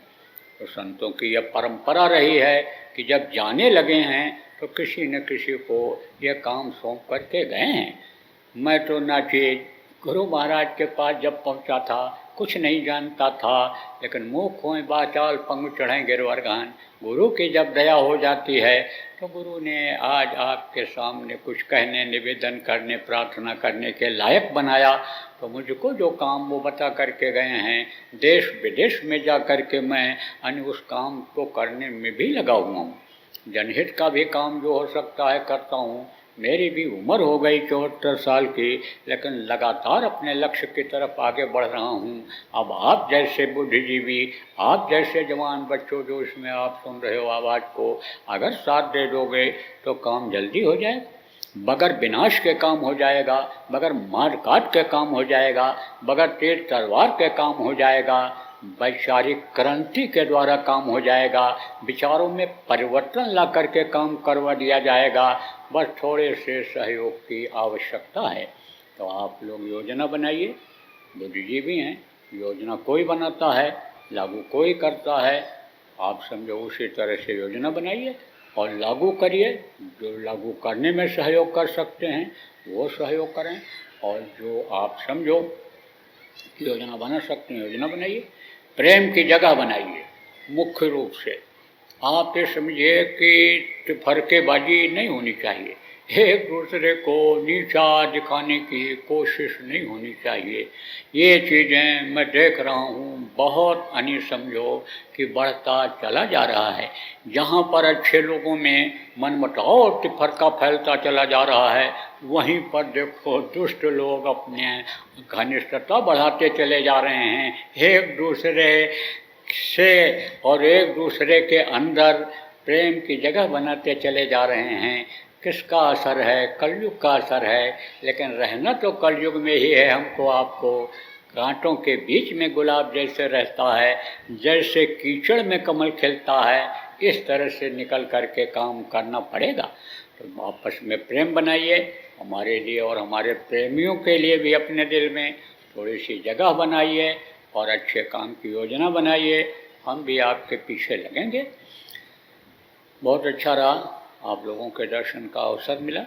तो संतों की यह परंपरा रही है कि जब जाने लगे हैं तो किसी न किसी को यह काम सौंप करके गए हैं। मैं तो नाचीज गुरु महाराज के पास जब पहुंचा था कुछ नहीं जानता था, लेकिन मुँह खोए बाचाल पंग चढ़ें गिरवर गान। गुरु की जब दया हो जाती है तो गुरु ने आज आपके सामने कुछ कहने, निवेदन करने, प्रार्थना करने के लायक बनाया। तो मुझको जो काम वो बता करके गए हैं, देश विदेश में जा कर के मैं उस काम को करने में भी लगा हुआ हूँ। जनहित का भी काम जो हो सकता है करता हूँ। मेरी भी उम्र हो गई 74 साल की, लेकिन लगातार अपने लक्ष्य की तरफ आगे बढ़ रहा हूँ। अब आप जैसे बुद्धिजीवी, आप जैसे जवान बच्चों जो इसमें आप सुन रहे हो आवाज़ को, अगर साथ दे दोगे तो काम जल्दी हो जाएगा। बगैर विनाश के काम हो जाएगा, बगैर मार काट के काम हो जाएगा, बगैर तेज तलवार के काम हो जाएगा, वैचारिक क्रांति के द्वारा काम हो जाएगा, विचारों में परिवर्तन ला करके काम करवा दिया जाएगा। बस थोड़े से सहयोग की आवश्यकता है। तो आप लोग योजना बनाइए, बुद्धिजीवी हैं, योजना कोई बनाता है, लागू कोई करता है। आप समझो उसी तरह से योजना बनाइए और लागू करिए। जो लागू करने में सहयोग कर सकते हैं वो सहयोग करें, और जो आप समझो योजना बना सकते हैं योजना बनाइए। प्रेम की जगह बनाइए। मुख्य रूप से आप ये समझिए कि फरकेबाजी नहीं होनी चाहिए, एक दूसरे को नीचा दिखाने की कोशिश नहीं होनी चाहिए। ये चीज़ें मैं देख रहा हूँ बहुत समझो कि बढ़ता चला जा रहा है। जहाँ पर अच्छे लोगों में मनमुटाव और तिफरका फैलता चला जा रहा है, वहीं पर देखो दुष्ट लोग अपने घनिष्ठता बढ़ाते चले जा रहे हैं एक दूसरे से, और एक दूसरे के अंदर प्रेम की जगह बनाते चले जा रहे हैं। किसका असर है? कलयुग का असर है। लेकिन रहना तो कलयुग में ही है हमको आपको। कांटों के बीच में गुलाब जैसे रहता है, जैसे कीचड़ में कमल खिलता है, इस तरह से निकल करके काम करना पड़ेगा। तो आपस में प्रेम बनाइए, हमारे लिए और हमारे प्रेमियों के लिए भी अपने दिल में थोड़ी सी जगह बनाइए और अच्छे काम की योजना बनाइए। हम भी आपके पीछे लगेंगे। बहुत अच्छा रहा, आप लोगों के दर्शन का अवसर मिला।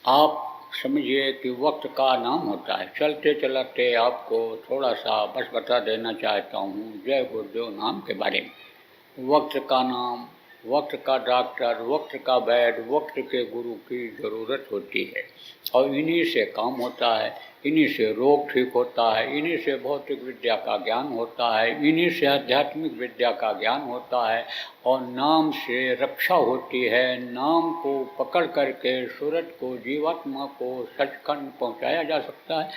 आप समझिए कि वक्त का नाम होता है। चलते चलाते आपको थोड़ा सा बस बता देना चाहता हूँ जय गुरुदेव नाम के बारे में। वक्त का नाम, वक्त का डॉक्टर, वक्त का वैद्य, वक्त के गुरु की ज़रूरत होती है, और इन्हीं से काम होता है, इन्हीं से रोग ठीक होता है, इन्हीं से भौतिक विद्या का ज्ञान होता है, इन्हीं से आध्यात्मिक विद्या का ज्ञान होता है, और नाम से रक्षा होती है। नाम को पकड़ करके सूरत को, जीवात्मा को सचखंड पहुंचाया जा सकता है।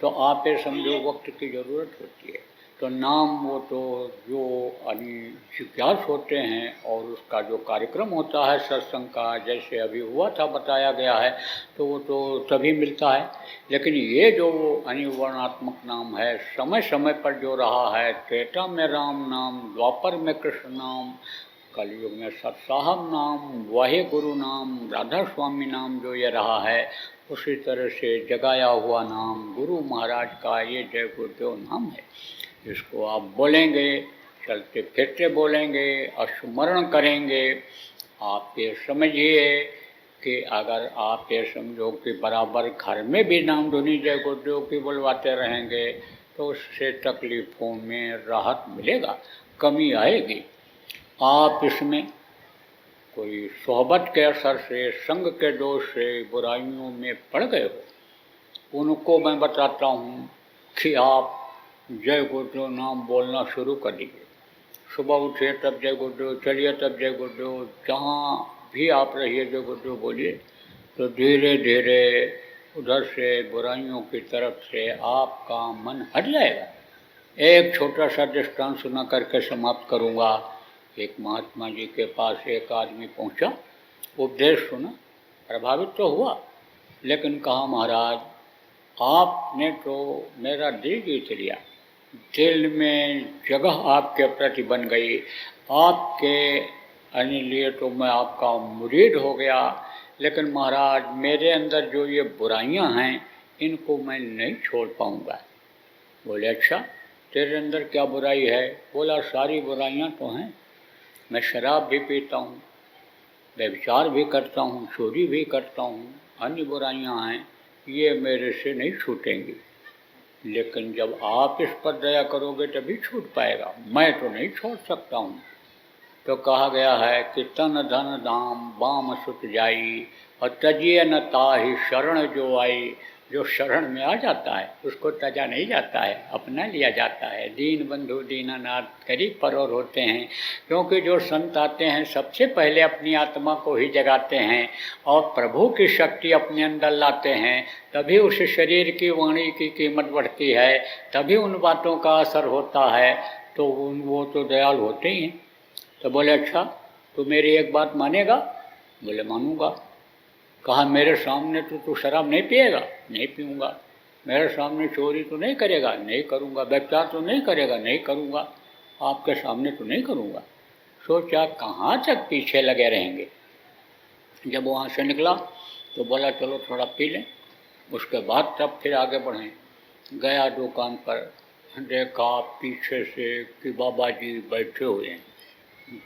तो आप ये समझो वक्त की ज़रूरत होती है। तो नाम वो तो जो जिज्ञास होते हैं, और उसका जो कार्यक्रम होता है सत्संग का, जैसे अभी हुआ था बताया गया है, तो वो तो तभी मिलता है। लेकिन ये जो वर्णात्मक नाम है, समय समय पर जो रहा है, त्रेता में राम नाम, द्वापर में कृष्ण नाम, कलयुग में सत्साहब नाम, वाहे गुरु नाम, राधा स्वामी नाम जो ये रहा है, उसी तरह से जगाया हुआ नाम गुरु महाराज का ये जय गुरुदेव नाम है। इसको आप बोलेंगे, चलते फिरते बोलेंगे, स्मरण करेंगे। आप ये समझिए कि अगर आप ये समझो कि बराबर घर में भी नाम धुनी जय गुरुदेव की बुलवाते रहेंगे, तो उससे तकलीफ़ों में राहत मिलेगा, कमी आएगी। आप इसमें कोई सोहबत के असर से, संग के दोष से बुराइयों में पड़ गए हो, उनको मैं बताता हूँ कि आप जय गुरुदेव नाम बोलना शुरू कर दीजिए। सुबह उठिए तब जय गुरुदेव, चलिए तब जय गुरुदेव, जहाँ भी आप रहिए जय गुरुदेव बोलिए। तो धीरे धीरे उधर से बुराइयों की तरफ से आपका मन हट जाएगा। एक छोटा सा दृष्टांत सुना करके समाप्त करूँगा। एक महात्मा जी के पास एक आदमी पहुँचा, उपदेश सुना, प्रभावित तो हुआ, लेकिन कहा महाराज आपने तो मेरा दिल जीत लिया, दिल में जगह आपके प्रति बन गई, आपके लिए तो मैं आपका मुरीद हो गया, लेकिन महाराज मेरे अंदर जो ये बुराइयां हैं इनको मैं नहीं छोड़ पाऊंगा। बोले अच्छा, तेरे अंदर क्या बुराई है? बोला सारी बुराइयां तो हैं, मैं शराब भी पीता हूँ, व्यभिचार भी करता हूँ, चोरी भी करता हूँ, अन्य बुराइयां हैं, ये मेरे से नहीं छूटेंगी, लेकिन जब आप इस पर दया करोगे तभी छूट पाएगा, मैं तो नहीं छोड़ सकता हूँ। तो कहा गया है कि तन धन धाम बाम सुत जाई और तजिए न ताहि शरण जो आई। जो शरण में आ जाता है उसको तजा नहीं जाता है, अपना लिया जाता है। दीन बंधु दीनानाथ करीब परोर होते हैं, क्योंकि जो संत आते हैं सबसे पहले अपनी आत्मा को ही जगाते हैं और प्रभु की शक्ति अपने अंदर लाते हैं, तभी उस शरीर की वाणी की कीमत बढ़ती है, तभी उन बातों का असर होता है। तो वो तो दयाल होते ही हैं। तो बोले अच्छा तो मेरी एक बात मानेगा? बोले मानूंगा। कहा मेरे सामने तो तू शराब नहीं पिएगा? नहीं पीऊँगा। मेरे सामने चोरी तो नहीं करेगा? नहीं करूँगा। व्यभिचार तो नहीं करेगा? नहीं करूँगा। आपके सामने तो नहीं करूँगा। सोचा कहाँ तक पीछे लगे रहेंगे। जब वहाँ से निकला तो बोला चलो थोड़ा पी लें, उसके बाद तब फिर आगे बढ़ें। गया दुकान पर, देखा पीछे से कि बाबा जी बैठे हुए हैं,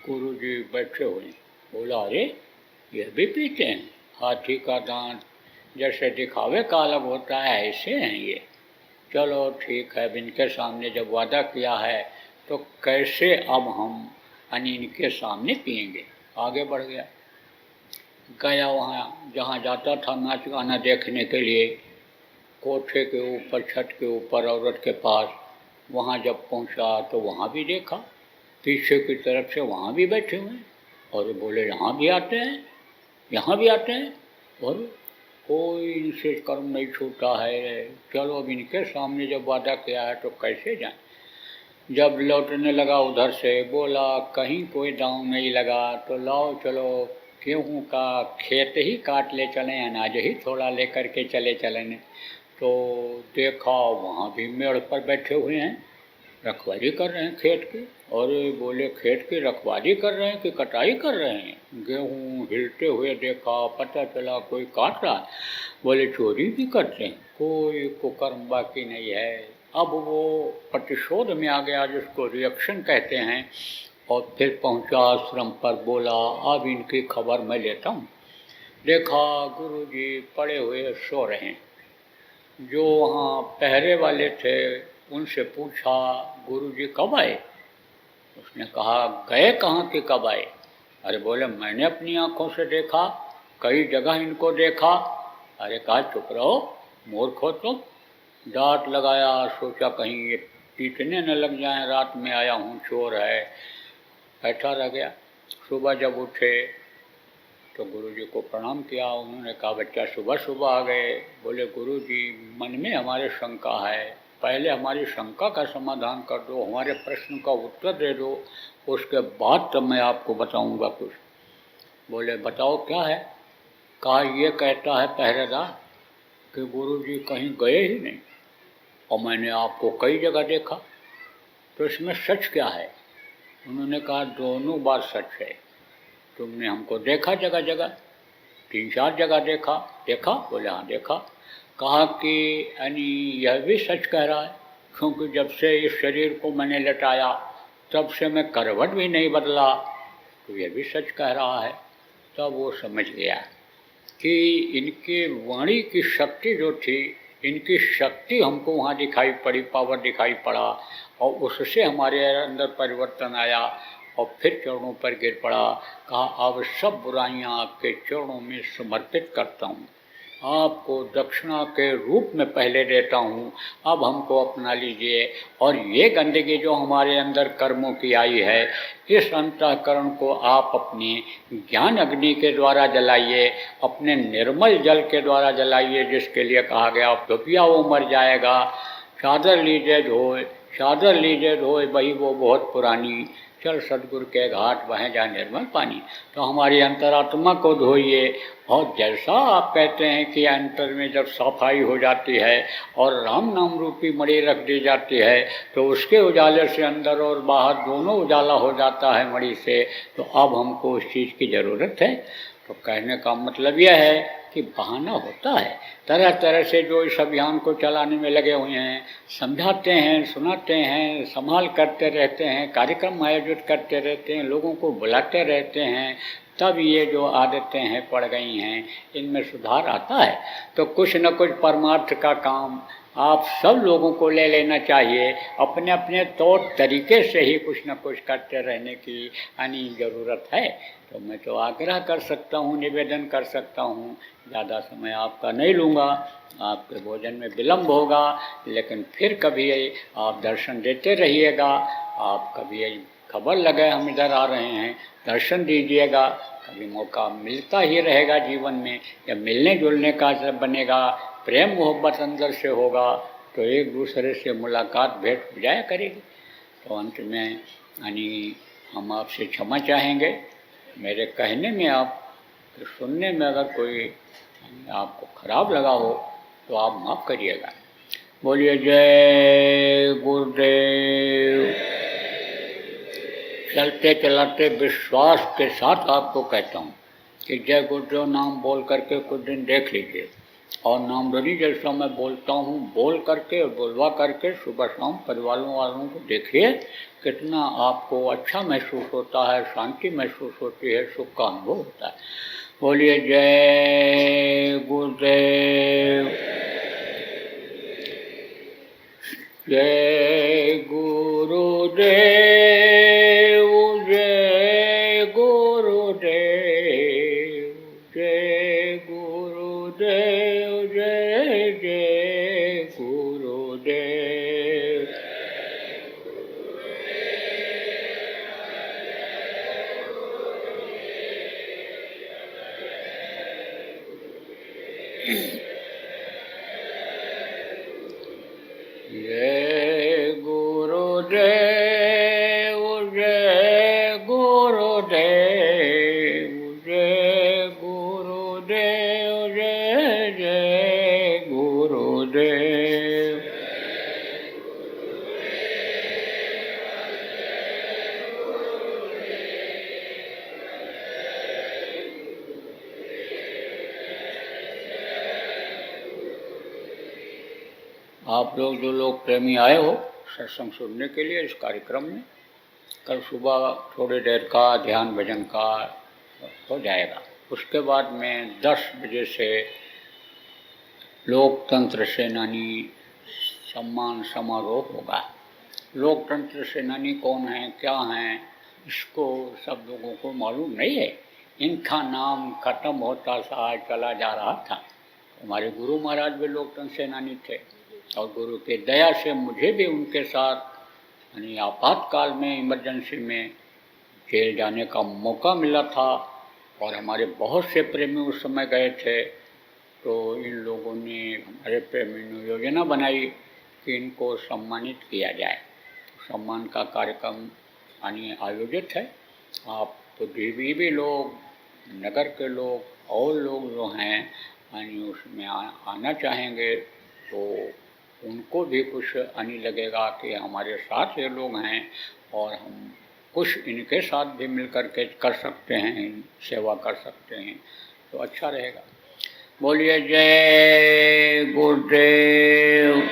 गुरु जी बैठे हुए हैं। बोला अरे यह भी पीते हैं? हाथी का दांत जैसे दिखावे का अलग होता है ऐसे हैं ये। चलो ठीक है, इनके सामने जब वादा किया है तो कैसे अब हम इनके सामने पिएंगे। आगे बढ़ गया, गया वहाँ जहाँ जाता था नाच गाना देखने के लिए, कोठे के ऊपर, छत के ऊपर औरत के पास, वहाँ जब पहुँचा तो वहाँ भी देखा पीछे की तरफ से वहाँ भी बैठे हुए हैं। और बोले यहाँ भी आते हैं, यहाँ भी आते हैं, और कोई इनसे कर्म नहीं छूटा है। चलो अब इनके सामने जब वादा किया है तो कैसे जाएं। जब लौटने लगा उधर से, बोला कहीं कोई दांव नहीं लगा तो लाओ चलो गेहूँ का खेत ही काट ले चलें, अनाज ही थोड़ा लेकर के चले चलें। तो देखा वहाँ भी मेड़ पर बैठे हुए हैं, रखवाली कर रहे हैं खेत की। और बोले खेत की रखवाली कर रहे हैं कि कटाई कर रहे हैं? गेहूँ हिलते हुए देखा, पता चला कोई काट रहा है। बोले चोरी भी करते हैं, कोई कुकर्म बाकी नहीं है। अब वो प्रतिशोध में आ गया, जिसको रिएक्शन कहते हैं, और फिर पहुंचा आश्रम पर। बोला अब इनकी खबर मैं लेता हूँ। देखा गुरुजी पड़े हुए सो रहे हैं। जो वहाँ पहरे वाले थे उनसे पूछा गुरुजी कब आए? उसने कहा गए कहाँ कि कब आए? अरे बोले मैंने अपनी आँखों से देखा, कई जगह इनको देखा। अरे कहा चुप रहो, मूर्ख हो तुम। डांट लगाया, सोचा कहीं ये पीटने न लग जाएं, रात में आया हूँ, चोर है। बैठा रह गया। सुबह जब उठे तो गुरुजी को प्रणाम किया। उन्होंने कहा बच्चा सुबह सुबह आ गए। बोले गुरुजी मन में हमारे शंका है, पहले हमारी शंका का समाधान कर दो, हमारे प्रश्न का उत्तर दे दो, उसके बाद तब मैं आपको बताऊंगा कुछ। बोले बताओ क्या है? कहा ये कहता है पहरेदार कि गुरुजी कहीं गए ही नहीं और मैंने आपको कई जगह देखा, तो इसमें सच क्या है? उन्होंने कहा दोनों बात सच है। तुमने हमको देखा जगह जगह, 3-4 जगह देखा? बोले हाँ देखा। कहा कि यह भी सच कह रहा है, क्योंकि जब से इस शरीर को मैंने लटाया तब से मैं करवट भी नहीं बदला, तो यह भी सच कह रहा है। तब वो समझ गया कि इनकी वाणी की शक्ति जो थी इनकी शक्ति हमको वहाँ दिखाई पड़ी, पावर दिखाई पड़ा, और उससे हमारे अंदर परिवर्तन आया और फिर चरणों पर गिर पड़ा। कहा अब सब बुराइयां आपके चरणों में समर्पित करता हूँ, आपको दक्षिणा के रूप में पहले देता हूँ, अब हमको अपना लीजिए। और ये गंदगी जो हमारे अंदर कर्मों की आई है, इस अंतःकरण को आप अपने ज्ञान अग्नि के द्वारा जलाइए, अपने निर्मल जल के द्वारा जलाइए, जिसके लिए कहा गया दुबिया वो मर जाएगा, चादर लीजिए धोए, चादर लीजिए धोए वही वो बहुत पुरानी, चल सतगुरु के घाट बहे जा निर्मल पानी। तो हमारी अंतरात्मा को धोइए, और जैसा आप कहते हैं कि अंतर में जब सफाई हो जाती है और राम नाम रूपी मणि रख दी जाती है, तो उसके उजाले से अंदर और बाहर दोनों उजाला हो जाता है मणि से। तो अब हमको उस चीज़ की ज़रूरत है। तो कहने का मतलब यह है कि बहाना होता है, तरह तरह से जो इस अभियान को चलाने में लगे हुए हैं, समझाते हैं, सुनाते हैं, संभाल करते रहते हैं, कार्यक्रम आयोजित करते रहते हैं, लोगों को बुलाते रहते हैं, तब ये जो आदतें हैं पड़ गई हैं, इनमें सुधार आता है। तो कुछ न कुछ परमार्थ का काम आप सब लोगों को ले लेना चाहिए, अपने अपने तौर तरीके से ही कुछ न कुछ करते रहने की ज़रूरत है। तो मैं तो आग्रह कर सकता हूँ, निवेदन कर सकता हूँ, ज़्यादा समय आपका नहीं लूँगा, आपके भोजन में विलम्ब होगा, लेकिन फिर कभी आप दर्शन देते रहिएगा। आप कभी खबर लगे हम इधर आ रहे हैं, दर्शन दीजिएगा। कभी मौका मिलता ही रहेगा जीवन में, या मिलने जुलने का जब बनेगा, प्रेम मोहब्बत अंदर से होगा, तो एक दूसरे से मुलाकात भेंट हो जाया करेगी। तो अंत में हम आपसे क्षमा चाहेंगे, मेरे कहने में आप सुनने में अगर कोई आपको खराब लगा हो तो आप माफ़ करिएगा। बोलिए जय गुरुदेव। चलते चलाते विश्वास के साथ आपको कहता हूँ कि जय गुरुदेव नाम बोल करके कुछ दिन देख लीजिए, और नामधनी जैसा मैं बोलता हूँ बोल करके और बोलवा करके सुबह शाम परिवार वालों को देखिए, कितना आपको अच्छा महसूस होता है, शांति महसूस होती है, सुख का अनुभव होता है। बोलिए जय गुरुदेव, जय गुरुदेव, जय गुरुदेव, जय गुरुदेव, जय जय गुरुदेव। जय गुरुदेव, जय गुरुदेव, जय गुरुदेव, जय जय गुरुदेव। आप लोग जो लोग प्रेमी आए हो सत्संग सुनने के लिए इस कार्यक्रम में, कल सुबह थोड़ी देर का ध्यान भजन का हो जाएगा। उसके बाद में 10 बजे से लोकतंत्र सेनानी सम्मान समारोह होगा। लोकतंत्र सेनानी कौन है, क्या हैं, इसको सब लोगों को मालूम नहीं है। इनका नाम खत्म होता सा चला जा रहा था। हमारे गुरु महाराज भी लोकतंत्र सेनानी थे, और गुरु के दया से मुझे भी उनके साथ आपातकाल में, इमरजेंसी में जेल जाने का मौका मिला था, और हमारे बहुत से प्रेमी उस समय गए थे। तो इन लोगों ने, हमारे प्रेमी ने योजना बनाई कि इनको सम्मानित किया जाए। सम्मान का कार्यक्रम आयोजित है। आप बुद्धिजीवी भी लोग, नगर के लोग और लोग जो हैं उसमें आना चाहेंगे, तो उनको भी कुछ लगेगा कि हमारे साथ ये लोग हैं, और हम कुछ इनके साथ भी मिल कर के कर सकते हैं, सेवा कर सकते हैं, तो अच्छा रहेगा। बोलिए जय गुरुदेव।